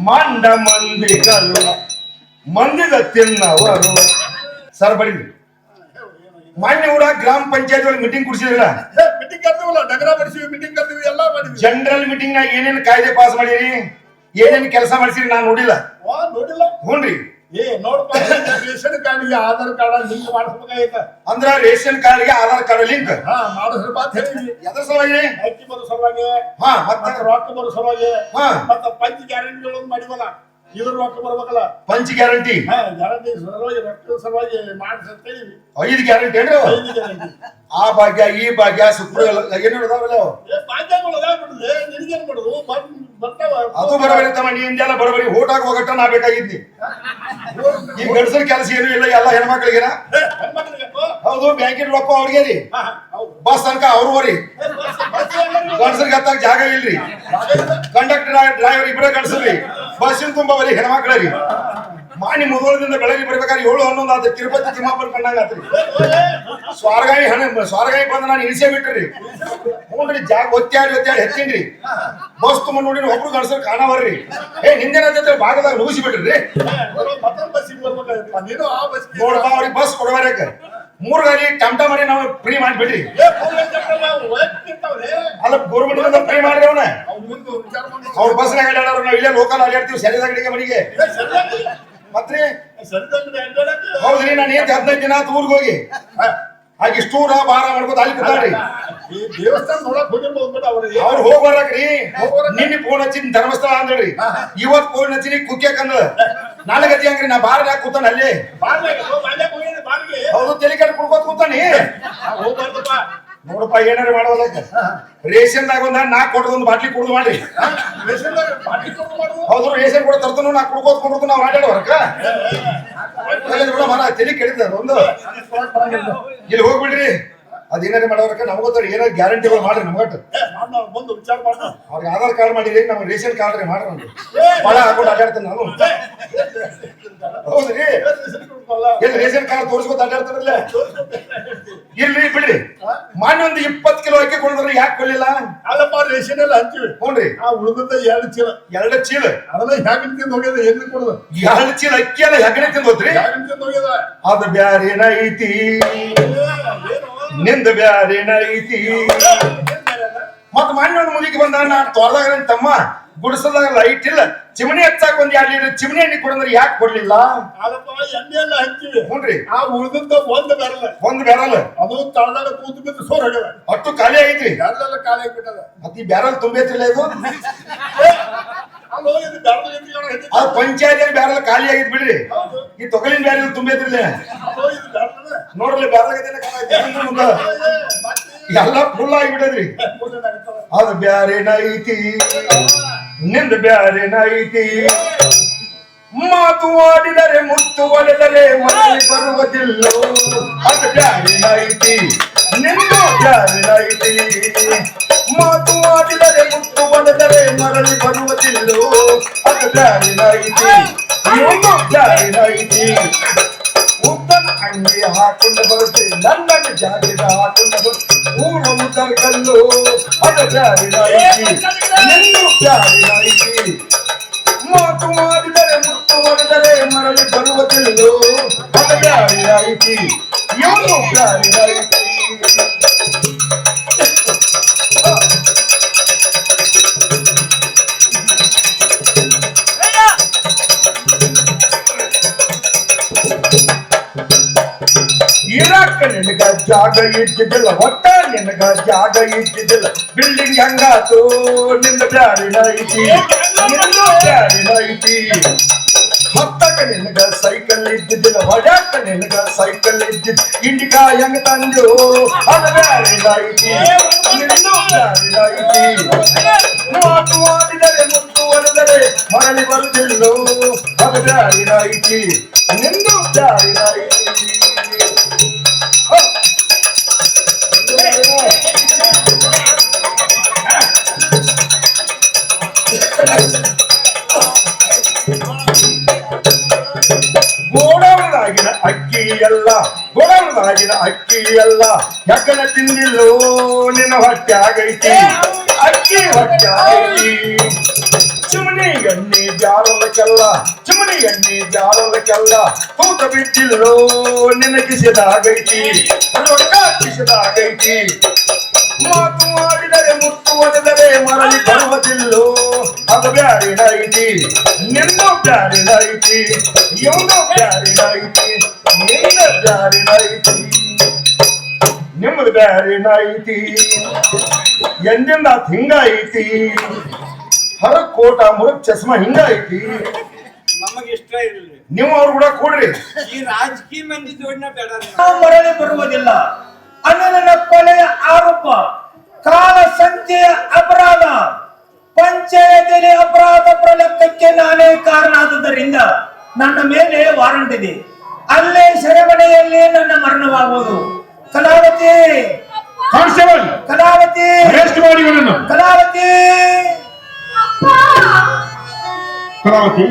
ಮಂಡ ಮಂದಿಗಳು ಮಂದಿದ ತಿನ್ನವರು. ಸರ್ ಬಡಿ ಮಾನ್ಯ ಊರ ಗ್ರಾಮ ಪಂಚಾಯತ್ ಒಳಗೆ ಮೀಟಿಂಗ್ ಕುಡಿಸಿದ್ರಲ್ಲ? ಮೀಟಿಂಗ್ ಕರ್ತೀವಲ್ಲ, ನಗರ ಮಾಡಿಸಿವಿ, ಮೀಟಿಂಗ್ ಕರ್ತೀವಿ, ಎಲ್ಲ ಮಾಡಿದ್ವಿ. ಜನರಲ್ ಮೀಟಿಂಗ್ ನಾಗ ಏನೇನು ಕಾಯ್ದೆ ಪಾಸ್ ಮಾಡಿರಿ, ಏನೇನು ಕೆಲಸ ಮಾಡಿಸಿರಿ ನಾನು ನೋಡಿಲ್ಲ. ನೋಡಿಲ್ಲ? ಹ್ಞೂನ್ರಿ. ನೋಡಪ್ಪ, ರೇಷನ್ ಕಾರ್ಡ್ಗೆ ಆಧಾರ್ ಕಾರ್ಡ್ ಲಿಂಕ್ ಮಾಡಿಸ್ಬೇಕಾಗೈತ. ಅಂದ್ರ ರೇಷನ್ ಕಾರ್ಡ್ಗೆ ಆಧಾರ್ ಕಾರ್ಡ್ ಲಿಂಕ್ ಮಾಡಿಸ್ರಿ ಮಾತು ಹೇಳಿ. ಎದ್ರ ಸಲುವಾಗಿ? ಅಕ್ಕಿ ಬರೋ ಸಲುವಾಗಿ, ಮತ್ತೆ ರೊಕ್ಕ ಬರೋ ಸಲುವಾಗಿ, ಮತ್ತೆ ಪಂಚ ಗ್ಯಾರಂಟಿಗಳು ಮಾಡಿವಲ್ಲ, ಇದ್ರ ರೊಕ್ಕ ಬರ್ಬೇಕಲ್ಲ. ಪಂಚ ಗ್ಯಾರಂಟಿ ಗ್ಯಾರಂಟಿ ಸಲುವಾಗಿ ರೊಕ್ಕದ ಸಲುವಾಗಿ ಮಾಡಿಸಿ 5 ಗ್ಯಾರಂಟಿ ಏನ್ರಿ? 5 ಗ್ಯಾರಂಟಿ. ಆ ಭಾಗ್ಯ ಈ ಭಾಗ್ಯ ಸುಪ್ರ ಏನು ಅದಾವಲ್ಲ ಭಾಗ್ಯಗಳು ಅದಾಗ್ಬಿಡುದು. ನಿನಗೇನ್ ಮಾಡುದು ಬರ್ತಾವ. ಅದು ಬರಬರಿ ತಮ್ಮ ನೀ ಇಂದೆಲ್ಲ ಬರಬರಿ ಓಟಾಗ ಹೋಗಟ್ಟ ನಾ ಬೇಕಾಗಿದ್ನಿ. ಈ ಗಂಡಸರ ಕೆಲಸ ಏನು ಇಲ್ಲ, ಎಲ್ಲ ಹೆಣ್ಮಕ್ಳಿಗೆನ. ಹೌದು, ಬ್ಯಾಂಕಿನ ರೊಕ್ಕ ಅವ್ರಿಗೆ ರೀ, ಬಸ್ ತನಕ ಅವ್ರು ರೀ. ಗಂಡಸರಿಗೆ ಹತ್ತಾಗ ಜಾಗ ಇಲ್ರಿ, ಕಂಡಕ್ಟರ್ ಡ್ರೈವರ್ ಇಬ್ಬರೇ ಗಂಡಸ್ರಿ, ಬಸ್ಸಿನ ತುಂಬಾ ಬರೀ ಹೆಣ್ಮಕ್ಳ ರೀ. ಮಾನಿ ಮುದೋಳದಿಂದ ಬೆಳಗ್ಗೆ ಬರ್ಬೇಕಾದ್ರೆ 7-11 ಆತ ತಿರುಪತಿ ತಿಮ್ಮಾಪುರ ಕಂಡಂಗ ಆತ್ರಿ. ಸ್ವಾರಗಾಯಿ ಬಂದ ನಾನು ಇಳಿಸೇ ಬಿಟ್ರಿ. ಹ್ಞೂನ್ರಿ ಜಾಗ ಒತ್ತಾಡಿ ಹೆಚ್ಚಿನ್ರಿ. ಬಸ್ ತುಂಬ ನೋಡಿ ಒಬ್ರು ಗಣಸರು ಕಾಣವರ್ರಿ. ನಿಂದೇನ ಭಾಗದಾಗ ನುಗ್ಸಿ ಬಿಟ್ರಿ. ನೋಡಪ್ಪ ಅವ್ರಿಗೆ ಬಸ್ ಕೊಡಬಾರಕ 3 ಗಾಡಿ ಟಮ್ಟಾ ಮಾಡಿ ನಾವು ಫ್ರೀ ಮಾಡಿಬಿಡ್ರಿ. ಅಲ್ಲ ಗೌರ್ಮೆಂಟ್ ಫ್ರೀ ಮಾಡ್ರಿ ಅವನ. ಅವ್ರ ಬಸ್ನಾಗ ಅಡ್ಯಾಡೋರು ನಾವು ಇಲ್ಲೇ ಲೋಕಲ್ ಅಡ್ಯಾಡ್ತೀವಿ ಸರಿಯಾಗಿ ಮನೆಗೆ. ಮತ್ರಿ ಹೌದ್ರಿ ನಾನು ಏನ್ 15 ದಿನ ಆತ ಊರಿಗೆ ಹೋಗಿ ಹಾಗೆ ಇಷ್ಟೂರ ಭಾರ ಮಾಡ್ಕೋತ ಅಲ್ಲಿ ಕೂತಾಡ್ರಿ. ಅವ್ರು ಹೋಗ್ ಬರ್ರಿ. ನಿನ್ನೆ ಫೋನ್ ಹಚ್ಚಿನ ಧರ್ಮಸ್ಥಳ ಅಂದ್ರಿ. ಇವತ್ ಫೋನ್ ಹಚ್ಚಿನಿ ಕುಕ್ಕಂದ ನಾಳೆ ಗತಿ ಹಂಗ್ರಿ. ನಾ ಬಾರ ಯಾಕೆ ಕೂತಾನ ಅಲ್ಲಿ. ಹೌದು ತಲೆ ಕೆಟ್ಟ ಕುಡ್ಕೋತ ಕೂತಾನಿ. ನೋಡಪ್ಪ ಏನಾರ ಮಾಡೋಲ್ಲ. ರೇಷನ್ದಾಗ ಒಂದ 4 ಕೊಟ್ಟದೊಂದು ಬಾಟ್ಲಿ ಕುಡ್ದು ಮಾಡ್ರಿ. ಹೌದು ರೇಷನ್ ಕೂಡ ತರ್ತನು ನಾ ಕುಡ್ಕೋತ ಕುಡ್ದು ನಾವು ಆಡಾಡೋರ್ಕ ಮನ ತಲೆ ಕೆಡಿದ ಒಂದು ಇಲ್ಲಿ ಹೋಗ್ಬಿಡ್ರಿ. ಅದೇನಾರ ಮಾಡೋರ್ಕ ನಮಗೊತ್ತ ಏನಾರ ಗ್ಯಾರಂಟಿಗಳು ಮಾಡ್ರಿ. ನಮ್ಗಟ್ಟು ಅವ್ರಿಗೆ ಆಧಾರ್ ಕಾರ್ಡ್ ಮಾಡಿರಿ, ನಮ್ಗೆ ರೇಷನ್ ಕಾರ್ಡ್ ಮಾಡ್ರಿ. ಬಹಳ ಹಾಕೊಂಡು ಆಟಾಡ್ತೇನೆ ನಾನು. ಹೌದ್ರಿ ಎಲ್ಲಿ ರೇಷನ್ ಕಾರ್ಡ್ ತೋರಿಸ್ಕೊತ ಆಟಾಡ್ತಾರಲ್ಲ. ಇಲ್ರಿ ಬಿಡ್ರಿ. ಮಾನ್ಯ ಒಂದು 20 ಕಿಲೋ ಅಕ್ಕಿ ಕೊಡಿದ್ರೆ ಯಾಕೆ ಕೊಡ್ಲಿಲ್ಲ? ಅಲ್ಲಪ್ಪ ರೇಷನ್ ಎಲ್ಲ ಹಂಚಿವಿ. ಹ್ಞೂನ್ರಿ ಉಳಿದ 2 ಚೀಲ ಅದನ್ನ ಹೆಗಣಿ ತಿಂದು ಹೋಗ್ಯದ. ಎಲ್ಲಿ ಕೊಡುದು 2 ಚೀಲ ಅಕ್ಕಿ ಎಲ್ಲ ಹೆಗಣಿ ತಿಂದು ಹೋದ್ರಿ. ಅದು ಬ್ಯಾರೇನ ಐತಿ ನಿಂದ ಬ್ಯಾರೇನ ಐತಿ. ಮತ್ ಮಾನ್ಯ ಒಂದು ಮುಗಿಗೆ ಬಂದ ನಾ ತೋರ್ದಾಗ ತಮ್ಮ ಗುಡಿಸಲ್ದಾಗ ಲೈಟ್ ಇಲ್ಲ, ಚಿಮಣಿ ಹಚ್ಚಾಕ 1 2 ಲೀಟರ್ ಚಿಮಣಿ ಎಣ್ಣೆ ಕೊಡಂದ್ರೆ ಯಾಕೆ ಕೊಡ್ಲಿಲ್ಲ? ಎಣ್ಣೆ ಎಲ್ಲ ಹಂಚಿವಿ. ಹ್ಞೂನ್ರಿ ಆ ಉಳಿದ ಒಂದು ಬ್ಯಾರಲ್ ಅದು ತಳದಾಗ ಕೂತು ಬಿದ್ದು ಸೋರ್ ಹೋಗ್ಯದ. ಅಷ್ಟು ಖಾಲಿ ಆಗೈತ್ರಿ. ಎಲ್ಲ ಖಾಲಿ ಆಗಿಬಿಟ್ಟದ. ಮತ್ ಈ ಬ್ಯಾರಲ್ ತುಂಬೈತ್ರಿಲ್ಲ ಇದು. ಅದು ಪಂಚಾಯತ್ ಬ್ಯಾರಲ್ ಖಾಲಿ ಆಗಿದ್ ಬಿಡ್ರಿ. ಈ ತೊಗಲಿನ ಬ್ಯಾರಲ್ ತುಂಬೈತ್ರಿಲ್ಲ ನೋಡ್ರಿ. ಬ್ಯಾರಲ್ ಎಲ್ಲ ಫುಲ್ ಆಗಿಬಿಟ್ಟದ್ರಿ. ಅದು ಬ್ಯಾರೇನ ಐತಿ ನಿಂದ ಬ್ಯಾರೇನ ಐತಿ. ಮಾತು ಆಡಿದರೆ ಮುತ್ತು ಒಡೆದರೆ ಮರಳಿ ಬರುವುದಿಲ್ಲೋ. ಅದು ಬ್ಯಾರೇನ ಐತಿ ನಿಂದ ಬ್ಯಾರೇನ ಐತಿ. ಮಾತು ಆಡಿದರೆ ಮುತ್ತು ಒಡೆದರೆ ಮರಳಿ ಬರುವುದಿಲ್ಲೋ. ಅದು ಬ್ಯಾರೇನ ಐತಿ ಇವನು ಬ್ಯಾರೇನ ಐತಿ. ಉದ್ದನ ಅಂಗಿ ಹಾಕೊಂಡು ಬರುತ್ತೆ, ನನ್ನ ಜಾಕೆಟ್ ಹಾಕೊಂಡು ಬರುತ್ತೆ. ಊರ ಉದ್ದರ ಕಲ್ಲು ಅದು ಬ್ಯಾರೇನ ಐತಿ ನಿಂದು ಬ್ಯಾರೇನ ಐತಿ. ಮಾತು ಮಾಡಿದರೆ ಮುತ್ತು ಹೊಡೆದರೆ ಮರಳಿ ಬರುವುದಿಲ್ಲೋ. ಅದು ಬ್ಯಾರೇನ ಐತಿ ಇವನು ಬ್ಯಾರೇನ ಐತಿ. ಇರಾಕ ನಿನಗ ಜಾಗ ಇದ್ದಿದ್ದಿಲ್ಲ, ಒಟ್ಟ ನಿನಗ ಜಾಗ ಇದ್ದಿದ್ದಿಲ್ಲ. ಬಿಲ್ಡಿಂಗ್ ಹಂಗಾತು ನಿಂದ ಬ್ಯಾರೇನ ಐತಿ ನಿಂದು ಬ್ಯಾರೇನ ಐತಿ. ಹತ್ತಕ ನಿನಗ ಸೈಕಲ್ ಇದ್ದಿದ್ದಿಲ್ಲ, ಹೊಡ್ಯಾಕ ನಿನಗ ಸೈಕಲ್ ಇದ್ದಿದ್ದ. ಇಂಡಿಕಾ ಹೆಂಗ ತಂದು ಅದು ಬ್ಯಾರೇನ ಐತಿ ನಿಂದು ಬ್ಯಾರೇನ ಐತಿ. ಮಾತು ಆಡಿದರೆ ಮುತ್ತು ಒಡೆದರೆ ಮರಳಿ ಬರುವುದಿಲ್ಲೋ. ಅದು ಬ್ಯಾರೇನ ಐತಿ ನಿಂದು ಬ್ಯಾರೇನ ಐತಿ. ಗೋಡೌನದಾಗಿನ ಅಕ್ಕಿ ಎಲ್ಲ ಗೋಡೌನದಾಗಿನ ಅಕ್ಕಿ ಎಲ್ಲ ಯಾಕನ ತಿಂದಿಲ್ಲೋ ನಿನ್ನ ಹೊಟ್ಟೆ ಆಗೈತಿ. ಅಕ್ಕಿ ಹೊಟ್ಟೆ ಆಗೈತಿ. ಚಿಮಣಿ ಎಣ್ಣೆ ಬ್ಯಾರಲಕ್ಕೆಲ್ಲ ಚಿಮಣಿ ಎಣ್ಣೆ ಬ್ಯಾರಲಕ್ಕೆಲ್ಲ ತೂತ ಬಿಟ್ಟಿಲ್ಲೋ ನಿನ್ನ ಕಿಸೆದಾಗೈತಿ. ರೊಕ್ಕ ಕಿಸೆದಾಗೈತಿ. ಮಾತು ಮಾಡಿದರೆ ಮುತ್ತು ಒಡೆದರೆ ಮರಳಿ ಬರುವುದಿಲ್ಲೋ. ಅದು ಬ್ಯಾರೇನ ಐತಿ ನಿಂದು ಬ್ಯಾರೇನ ಐತಿ ಇವನು ಬ್ಯಾರೇನ ಐತಿ ನಿಂದ ಬ್ಯಾರೇನ ಐತಿ ನಿಮ್ಮದು ಬ್ಯಾರೇನ ಐತಿ. ಎಂದಿಂದ ಹಿಂಗ ಐತಿ. ಹರಕ್ ಕೋಟ ಮುರಕ್ ಚಸ್ಮಾ ಹಿಂಗ ಐತಿ. ನಮಗೆ ಇಷ್ಟ ಇರಲಿ. ನೀವು ಅವ್ರು ಕೂಡ ಕೂಡ್ರಿ. ಈ ರಾಜಕೀಯ ಮಂದಿ ಜೋಡಿನ ಬೇಡ. ಮರಳಿ ಬರುವುದಿಲ್ಲ ಅನ್ನೋದನ್ನ ಕೊಲೆಯ ಆರೋಪ, ಕಾಲ ಸಂಖ್ಯೆಯ ಅಪರಾಧ, ಪಂಚಾಯತಿಯಲ್ಲಿ ಅಪರಾಧ ಪ್ರಲಕ್ಷ್ಯಕ್ಕೆ ನಾನೇ ಕಾರಣ ಆದುದರಿಂದ ನನ್ನ ಮೇಲೆ ವಾರಂಟ್ ಇದೆ. ಅಲ್ಲೇ ಸೆರೆಮನೆಯಲ್ಲಿ ನನ್ನ ಮರಣವಾಗುವುದು. ಕಲಾವತಿ ಕಾನ್ಸ್ಟೇಬಲ್ ಕಲಾವತಿ ಅರೆಸ್ಟ್ ಮಾಡಿ ಇವನನ್ನು. ಕಲಾವತಿ ಕಲಾವತಿ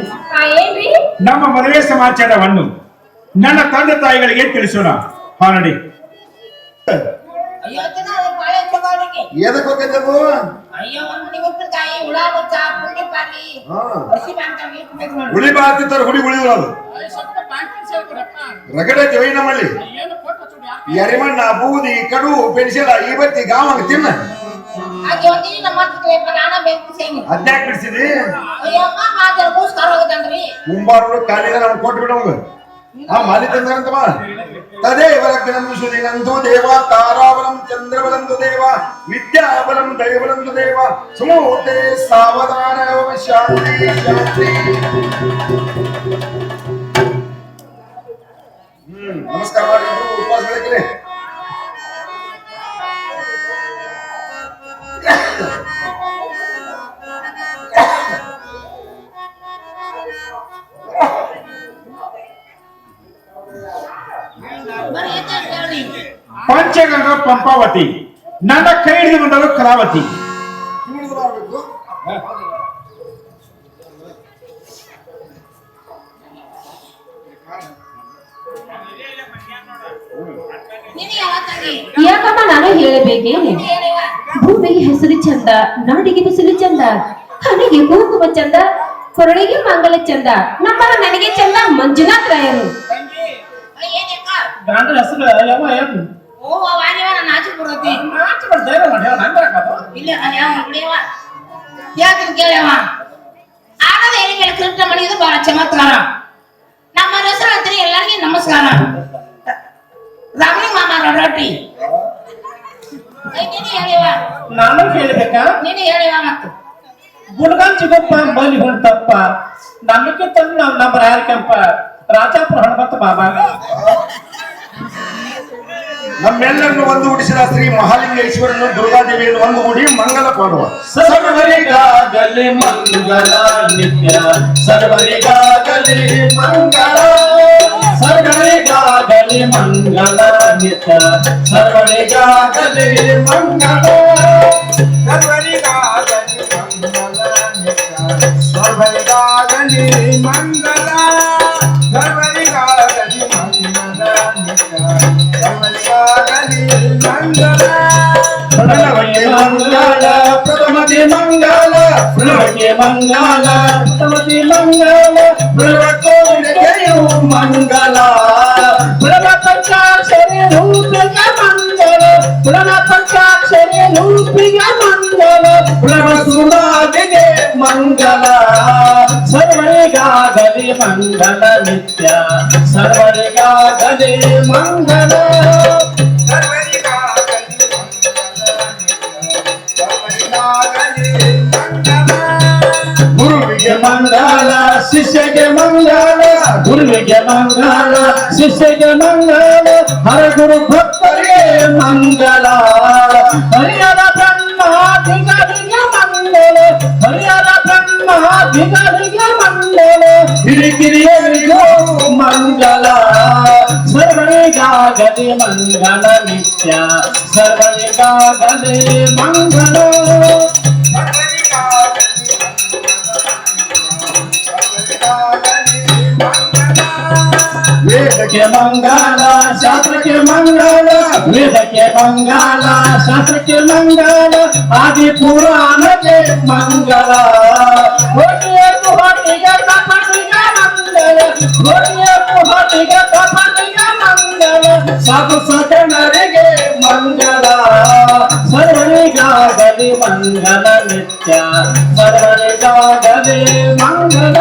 ಏನ್ರಿ ನಮ್ಮ ಮದುವೆ ಸಮಾಚಾರವನ್ನು ನನ್ನ ತಂದೆ ತಾಯಿಗಳಿಗೆ ತಿಳಿಸೋಣ. ಹಾನಡಿ. ಎದಕ್ಕೆ ಹೋಗಿದ್ದವು? ಹುಳಿ ಬಾತಿರ್ತಾರೆ, ಹುಳಿ ಉಳಿಯೋದು ರಗಡೆ ಜೈ ನಮ್ಮಲ್ಲಿ ಎರಿಮಣ್ಣ ಬೂದಿ ಕಡು ಪೆನ್ಸಿಲ್ ಈ ಬತ್ತಿ ಗಾವಂಗ ತಿನ್ನ ಅದ್ಯಾಕ್ ಬಿಡಿಸಿದಿ? ಮುಂಬಾರು ಕಾಲಿದ ನಮ್ಗೆ ಕೊಟ್ಟು ಬಿಡೋಂಗ ಆ ಮಾಲಿ ತಂದಂತವ ತದೇವ ಲಗ್ನಂದು ದೇವ ತಾರಾಬಲಂ ಚಂದ್ರಬಲಂದು ದೇವ ವಿದ್ಯಾಬಲಂ ದೈವಬಲಂದು ದೇವ ಸುಮೂರ್ತೆ ಸಾವಧಾನ ಶಾಂತಿ ಶಾಂತಿ. ನಮಸ್ಕಾರ ಮಾಡಿ ಉಪವಾಸ ಬೆಳಕಿರಿ. ಪಂಚಗಂಗಾ ಪಂಪಾವತಿ, ನನ್ನ ಕೈ ಹಿಡಿದು ಬಂದವರು ಕಲಾವತಿ. ಯಾಕಮ್ಮ ನಾನು ಹೇಳಬೇಕೇನೆ? ಭೂಮಿಗೆ ಹೆಸರು ಚಂದ, ನಾಡಿಗೆ ಬಿಸಿಲು ಚಂದ, ಹಣೆಗೆ ಕುಂಕುಮ ಚಂದ, ಕೊರಳಿಗೆ ಮಂಗಲ ಚಂದ, ನಮ್ಮರ ನನಗೆ ಚಂದ ಮಂಜುನಾಥ್ ರಾಯರು. ಬಹಳ ಚಮತ್ಕಾರ. ನಮ್ಮ ಹೆಸರು ಅಂತೀರಿ ಎಲ್ಲರಿಗೂ ನಮಸ್ಕಾರ. ರಾಮಲಿಂಗ ಮಾಮ ರೊಟ್ಟಿ ನಾನು ಕೇಳಬೇಕಾ? ನೀನು ಹೇಳಿವ ಮತ್ತು ಗುಣಗಾನ್ ಚಿಗಪ್ಪ ಬಲಿ ಹೊಂಟಪ್ಪ ನಂಬಿಕೆ ತಂದು ನಮ್ಮ ರಾಯಲ್ ಕೆಂಪ ರಾಜಾಪುರ ಹಣಮಂತ ಬಾಬಾ ನಮ್ಮೆಲ್ಲರನ್ನು ಒಂದುಗೂಡಿಸಿದ ಶ್ರೀ ಮಹಾಲಿಂಗೇಶ್ವರನು ದುರ್ಗಾದೇವಿಯನ್ನು ಒಂದುಗೂಡಿ ಮಂಗಲ ಪಾಡುವ. ಸರ್ವರಿಗಾಗಲಿ ಮಂಗಲ ನಿತ್ಯ, ಸರ್ವರಿಗಾಗಲಿ ಮಂಗಲ, ಸರ್ವರಿಗಾಗಲಿ ಮಂಗಲ ನಿತ್ಯ, ಸರ್ವರಿಗಾಗಲಿ ಮಂಗಲ, ಸರ್ವರಿಗಾಗಲಿ ಮಂಗಲ ನಿತ್ಯ, ಸರ್ವರಿಗಾಗಲಿ ಮಂಗಲ, ಸರ್ವರಿಗಾಗಲಿ ಮಂಗಲ ನಿತ್ಯ, ಸರ್ವರಿಗಾಗಲಿ ಮಂಗಲ. ಪ್ರಣವಕ್ಕೆ ಮಂಗಲ, ಪ್ರಥಮಕ್ಕೆ ಮಂಗಲ, ಪ್ರಣವಕ್ಕೆ ಮಂಗಲ, ಪ್ರಥಮಕ್ಕೆ ಮಂಗಲ, ಪ್ರಣವಕೋವಿದೆಯು ಮಂಗಲ, ಪ್ರಣವ ಪಂಚಾಕ್ಷರಿ ರೂಪಿಗೆ ಮಂಗಲ, ಪ್ರಣವ ಪಂಚಾಕ್ಷರಿ ರೂಪಿಗೆ ಮಂಗಲ, ಪ್ರಣವ ಸುಮಾದಿಗೆ ಮಂಗಲ, ಸರ್ವರಿಗಾಗಲಿ ಮಂಗಲ ನಿತ್ಯ, ಸರ್ವರಿಗಾಗಲಿ ಮಂಗಲ, ಗುರುವಿಗೆ ಮಂಗಲ, ಶಿಷ್ಯಗೆ ಮಂಗಲ, ಗುರುವಿಗೆ ಮಂಗಲ, ಶಿಷ್ಯಗೆ ಮಂಗಲ, ಹರಗುರು ಭಕ್ತರಿಗೆ ಮಂಗಲ, ಹರಿಹರ ಬ್ರಹ್ಮಾದಿಗಳಿಗೆ ಮಂಗಲ, ಹರಿಹರ ಬ್ರಹ್ಮಾದಿಗಳಿಗೆ ಮಂಗಲ, ಹಿರಿಕಿರಿಯರಿಗೂ ಮಂಗಲ, ಸರ್ವರಿಗಾಗಲಿ ಮಂಗಲ ನಿತ್ಯ, ಸರ್ವರಿಗಾಗಲಿ ಮಂಗಲ, ವೇದಕ್ಕೆ ಮಂಗಲ, ಶಾಸ್ತ್ರಕ್ಕೆ ಮಂಗಲ, ವೇದಕ್ಕೆ ಮಂಗಲ, ಶಾಸ್ತ್ರಕ್ಕೆ ಮಂಗಲ, ಆದಿ ಪುರಾಣಕ್ಕೆ ಮಂಗಲ, ಹೊಟ್ಟಿಗೆ ಹೊಟ್ಟಿಗೆ ತಪನಿಗೆ ಮಂಗಲ, ಹೊಟ್ಟಿಗೆ ಹೊಟ್ಟಿಗೆ ತಪನಿಗೆ ಮಂಗಲ, ಸಾಧು ಸಜನರಿಗೆ ಮಂಗಲ, ಸರ್ವರಿಗಾಗಲಿ ಮಂಗಲ ನಿತ್ಯ, ಸರ್ವರಿಗಾಗಲಿ ಮಂಗಲ,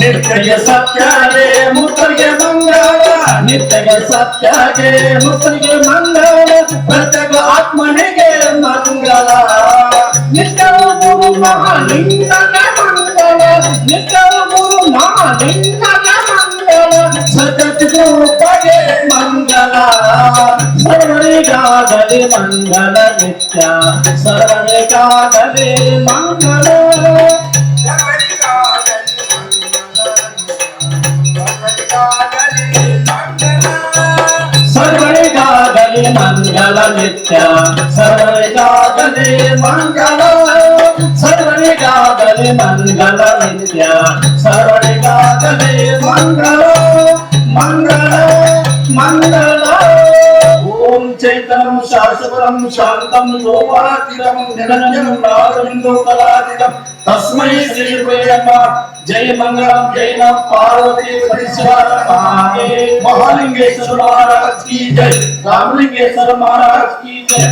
ನಿತ್ಯಗೆ ಸತ್ಯಗೆ ಮುತ್ತರಿಗೆ ಮಂಗಲ, ನಿತ್ಯಗೆ ಸತ್ಯಗೆ ಮುತ್ತರಿಗೆ ಮಂಗಲ, ಪ್ರತ್ಯೇಕ ಆತ್ಮನಿಗೆ ಮಂಗಲ, ನಿತ್ಯವು ಗುರು ಮಹಾಲಿಂಗಗೆ ಮಂಗಲ, ನಿತ್ಯವು ಗುರು ಮಹಾಲಿಂಗಗೆ ಮಂಗಲ, ಸತ್ಯಚಿತ್ರೂಪಗೆ ಮಂಗಲ, ಸರ್ವರಿಗಾಗಲಿ ಮಂಗಲ ನಿತ್ಯ, ಸರ್ವರಿಗಾಗಲಿ ಮಂಗಲ, ಸರ್ವರಿಗಾಗಲಿ ಮಂಗಲ ನಿತ್ಯ ಸರ್ವರಿಗಾಗಲಿ ಮಂಗಲ ಸರ್ವರಿಗಾಗಲಿ ಮಂಗಲ ನಿತ್ಯ ಸರ್ವರಿಗಾಗಲಿ ಮಂಗಲ ಮಂಗಲ ಮಂಗಲ ಓಂ ಚೈತನ್ಯಂ ಶಾಶ್ವತಂ ಶಾಂತಂ ಲೋಕಾತೀತಂ ನಿರಂಜನಂ ನಾದಬಿಂದು ಕಲಾತೀತಂ ತಸ್ಮೈ ಶ್ರೀ ಗುರುವೇನಮ ಜೈ ಮಂಗಳಂ ಜೈ ನಮಃ ಪಾರ್ವತಿ ಪರಮೇಶ್ವರ महालिंगेश्वर महाराज की जय रामलिंगेश्वर महाराज की जय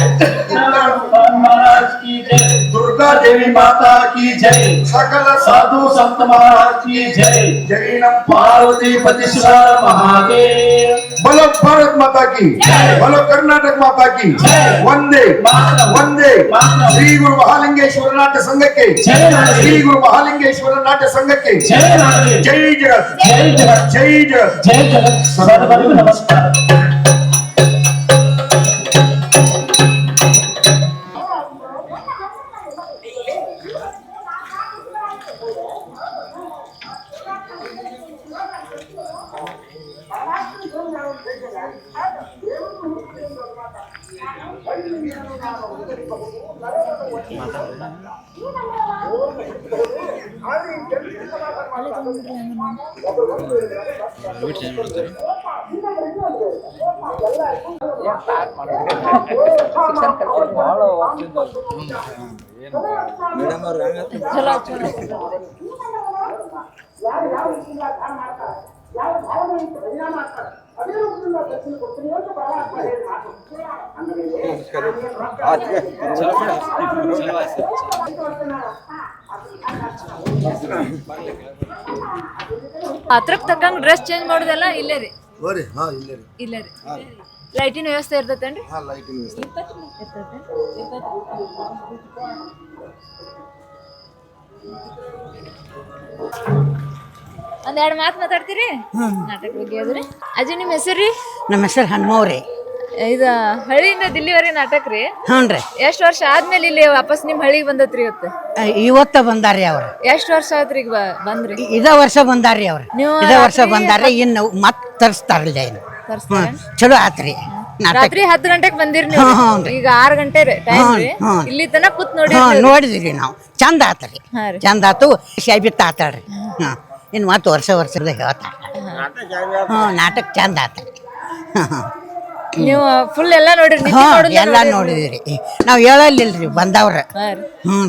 भगवान महाराज की जय दुर्गा देवी माता की जय सकल साधु संत महाराज की जय जय नम पार्वती परमेश्वर महादेव। बोलो भारत माता की बोलो कर्नाटक माता की वंदे वंदे। श्री गुरु महालिंगेश्वर नाट्य संघ के श्री गुरु महालिंगेश्वर नाट्य संघ के जय जगत जय जगत जय जगत जय जगत सर्वरिಗೂ नमस्कार। ಪಾತ್ರಕ್ಕೆ ತಕ್ಕಂಗೆ ಡ್ರೆಸ್ ಚೇಂಜ್ ಮಾಡೋದೆಲ್ಲ ಇಲ್ಲೇ ರೀ ಹೋರಿ ಹಾ ಇಲ್ಲೇ ರೀ ಇಲ್ಲೇ ರೀ ಲೈಟಿನ ವ್ಯವಸ್ಥೆ ಇರ್ತೈತೇನ್ರಿ ಹಾ ಲೈಟಿಂಗ್ ವ್ಯವಸ್ಥೆ ಒಂದೆರಡು ಮಾತು ಮಾತಾಡ್ತೀರಿ ನಾಟಕ ಬಗ್ಗೆ ಅದ್ರಿ ಅಜ್ಜಿ ನಿಮ್ಮ ಹೆಸರು ರೀ? ನಮ್ಮ ಹೆಸರು ಹನುಮವ್ರಿ. ಇದು ಹಳ್ಳಿಯಿಂದ ದಿಲ್ಲಿವರೆಗೆ ನಾಟಕ ರೀ? ಹ್ಞೂ ರೀ. ಎಷ್ಟು ವರ್ಷ ಆದ್ಮೇಲೆ ಇಲ್ಲಿ ವಾಪಸ್ ನಿಮ್ಮ ಹಳ್ಳಿಗೆ ಬಂದತ್ರಿ ಇವತ್ತು? ಇವತ್ತ ಬಂದಾರ್ರಿ ಅವ್ರು. ಎಷ್ಟು ವರ್ಷ ಆಯ್ತ್ರಿ ಈಗ ಬಂದ್ರಿ? ಇದ ವರ್ಷ ಬಂದಾರ್ರಿ ಅವ್ರು. ಇದ ವರ್ಷ ಬಂದಾರ್ರಿ. ಇನ್ನು ಮತ್ ತರಿಸ್ತಾರಲ್ಲ ಏನು ಚಲೋ ಆತ್ರಿ. ರಾತ್ರಿ 10 ಗಂಟೆಗೆ ಬಂದಿರಿ ನೀವು, ಈಗ 6 ಗಂಟೆ ಟೈಮ್ ರೀ. ಇಲ್ಲಿ ತನಕ ಕೂತ್ ನೋಡಿದ್ರಿ ನಾವು. ಚಂದ ಆತ್ರಿ, ಚಂದ ಆತು. ಶಾಬಿತ್ತ ಆತಾಳ್ರಿ. ಇನ್ನು ಮತ್ತೆ ವರ್ಷದ ಹೇಳ್ತಾರ. ನಾಟಕ ಚಂದ ಆತ್ರಿ. ನೀವು ಫುಲ್ ಎಲ್ಲ ನೋಡಿರಿ? ಎಲ್ಲ ನೋಡಿದ್ರಿ. ನಾವ್ ಹೇಳಲಿಲ್ರಿ ಬಂದವ್ರ.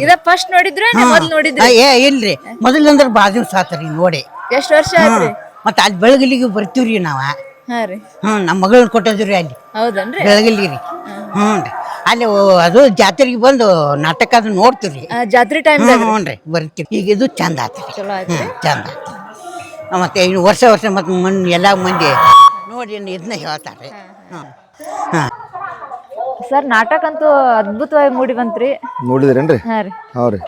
ಇದ ಫಸ್ಟ್ ನೋಡಿದ್ರೆ ಮೊದಲು ನೋಡಿದ್ರಿ? ಇಲ್ರಿ, ಮೊದಲಂದ್ರ ಬಾಳ ದಿವ್ಸ ಆತ್ರಿ ನೋಡಿ. ಎಷ್ಟು ವರ್ಷ ಆಯ್ತ್ರಿ? ಮತ್ತ ಅಲ್ಲಿ ಬೆಳಗಲಿಗೆ ಬರ್ತೀವ್ರಿ ನಾವ. ನಮ್ಮ ಮಗಳನ್ನ ಕೊಟ್ಟಿದ್ರಿ ಅಲ್ಲಿ. ಹೌದನ್ರಿ? ಬೆಳಗಲಿ ರೀ. ಹ್ಞೂ ರೀ. ಅಲ್ಲಿ ಅದು ಜಾತ್ರೆಗೆ ಬಂದು ನಾಟಕ ಅದು ನೋಡ್ತೀವ್ರಿ. ಜಾತ್ರೆ ಟೈಮ್? ಹ್ಞೂ ರೀ, ಬರ್ತೀವಿ. ಈಗ ಇದು ಚಂದ ಆತ್ರಿ. ಚಂದ ಆತ್ರಿ. ಮತ್ತೆ ಇನ್ನು ವರ್ಷ ಮತ್ತೆ ಎಲ್ಲ ಮಂದಿ ನೋಡಿ ಇದನ್ನ ಹೇಳ್ತಾರೆ. ಸರ್ ನಾಟಕ ಅಂತೂ ಅದ್ಭುತವಾಗಿ ಮೂಡಿ ಬಂತ್ರಿ. ನೋಡಿದ್ರೇನ್ರಿ? ಹಾ ರೀ. ಹೌದ್ರಿ.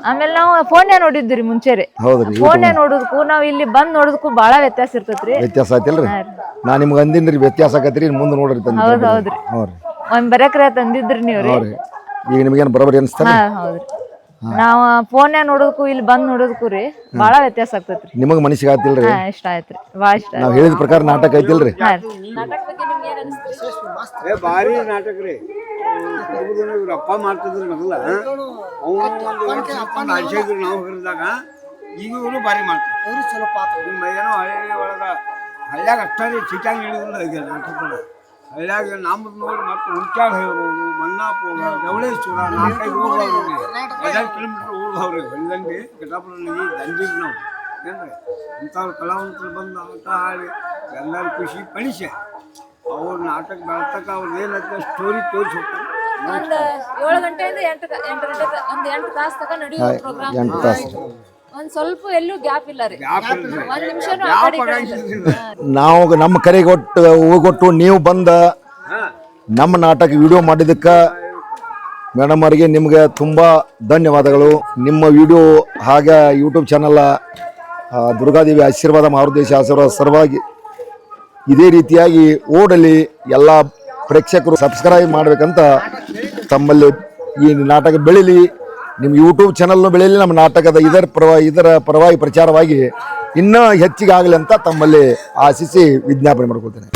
ಆಮೇಲೆ ನಾವು ಫೋನ್ಯಾಗ ನೋಡಿದ್ರಿ ಮುಂಚೆ ರೀ. ಹೌದ್ರಿ. ಫೋನ್ಯಾಗ ನೋಡೋದಕ್ಕೂ ನಾವು ಇಲ್ಲಿ ಬಂದ್ ನೋಡೋದಕ್ಕೂ ಬಹಳ ವ್ಯತ್ಯಾಸ ಇರ್ತೈತ್ರಿ. ವ್ಯತ್ಯಾಸ ಆಯ್ತಿಲ್ರಿ? ನಾ ನಿಮ್ಗೆ ಅಂದಿನ್ರಿ ವ್ಯತ್ಯಾಸ ಆಕತ್ರಿ, ಮುಂದೆ ನೋಡ್ರಿ. ಹೌದ್ ಹೌದ್ರಿ. ಒಂದ್ ಬರಕ್ರ ತಂದಿದ್ರಿ ನೀವ್ರಿ. ಈಗ ನಿಮ್ಗೇನು ಬರೋಬರಿ ಅನಿಸ್ತಾರ? ಹೌದ್ರಿ. ನಾವ್ ಫೋನ್ಯಾಗ ನೋಡೋದಕ್ಕೂ ಇಲ್ಲಿ ಬಂದ್ ನೋಡೋದಕ್ಕೂ ರೀ ಬಹಳ ವ್ಯತ್ಯಾಸ ಆಗ್ತೈತ್ರಿ. ನಿಮಗ್ ಮನಸ್ಸಿಗೆ ಆತಿಲ್ರಿ? ಇಷ್ಟ ಆಯ್ತ್ರಿ, ಬಹಳ ಇಷ್ಟ. ನಾವ್ ಹೇಳಿದ ಪ್ರಕಾರ ನಾಟಕ ಐತಿಲ್ರಿ? ನಾಟಕ ಬಗ್ಗೆ ನಿಮ್ಗೆ ಏನ್ ಅನಿಸ್ತ್ರಿ? ಭಾರಿ ನಾಟಕ ರೀ. ಇವ್ರ ಅಪ್ಪ ಮಾಡ್ತಿದ್ರು ಮೊದಲ, ಅಭಿಷೇಕ್ರು ನಾವು ಹೊರದಾಗ. ಈಗ ಇವರು ಭಾರಿ ಮಾಡ್ತಾರೆ. ಏನೋ ಹಳ್ಳಿ ಒಳಗ ಹಳ್ಳ್ಯಾಗ ಅಷ್ಟೇ ರೀ ಚಿಟ್ಟಾಗಿ ಹೇಳಿದ್ರು ಈಗ ನಾಟಕಗಳು. ಹಳ್ಳ್ಯಾಗ ನಮ್ಮದು ನೋಡಿ ಮತ್ತೆ ಹುಂಚಾಳ ಹೇಳ್ಬೋದು, ಮನ್ನಾಪುರ, ಜವಳೇಶ್ವರ, 4-5 ಊರವ್ರು ರೀ. 2 ಕಿಲೋಮೀಟ್ರ್ ಊರವ್ರಿ. ಹೊಂದಂಡಿ ಘಟಪುರಲ್ಲಿ ದಂಜಿರಿ ನಾವು ಏನ್ರಿ. ಇಂಥವ್ರು ಕಲಾವಂತರು ಬಂದು ಆಟ ಆಡಿ ಎಲ್ಲರೂ ಖುಷಿ ಪಡಿಸಿ ಅವ್ರ ನಾಟಕ ಬೆಳ್ತಕ್ಕ ಅವ್ರದ್ದು ಏನಂತ ಸ್ಟೋರಿ ತೋರಿಸಿ ಹೋಗ್ತಾರೆ. 7 ಗಂಟೆಯಿಂದ 8 ಗಂಟೆ ಒಂದು 8 ತಾಸು ತನಕ ನಡೆಯುವ ಪ್ರೋಗ್ರಾಮ್. 8 ತಾಸು. ಒಂದ್ ಸ್ವಲ್ಪ ಎಲ್ಲೂ ಗ್ಯಾಪ್ ಇಲ್ಲ ರೀ. ಒಂದ್ ನಿಮಿಷ ನಾವು ನಮ್ಮ ಕರೆಗೆ ಹೋಗೊಟ್ಟು ನೀವು ಬಂದ ನಮ್ಮ ನಾಟಕ ವಿಡಿಯೋ ಮಾಡಿದ್ದಕ್ಕೆ ಮೇಡಮ್ ಅವರಿಗೆ ನಿಮ್ಗೆ ತುಂಬ ಧನ್ಯವಾದಗಳು. ನಿಮ್ಮ ವಿಡಿಯೋ ಹಾಗೆ ಯೂಟ್ಯೂಬ್ ಚಾನಲ್ ದುರ್ಗಾದೇವಿ ಆಶೀರ್ವಾದ ಮಾರುದೇಶ ಆಶೀರ್ವಾದ ಸರ್ವಾಗಿ ಇದೇ ರೀತಿಯಾಗಿ ಓಡಲಿ. ಎಲ್ಲ ಪ್ರೇಕ್ಷಕರು ಸಬ್ಸ್ಕ್ರೈಬ್ ಮಾಡ್ಬೇಕಂತ ತಮ್ಮಲ್ಲಿ ಈ ನಾಟಕ ಬೆಳೀಲಿ, ನಿಮ್ಮ ಯೂಟ್ಯೂಬ್ ಚಾನಲ್ನು ಬೆಳೀಲಿ, ನಮ್ಮ ನಾಟಕದ ಇದರ ಪರವಾಗಿ ಪ್ರಚಾರವಾಗಿ ಇನ್ನೂ ಹೆಚ್ಚಿಗೆ ಆಗಲಿ ಅಂತ ತಮ್ಮಲ್ಲಿ ಆಶಿಸಿ ವಿಜ್ಞಾಪನೆ ಮಾಡ್ಕೊಳ್ತೇನೆ.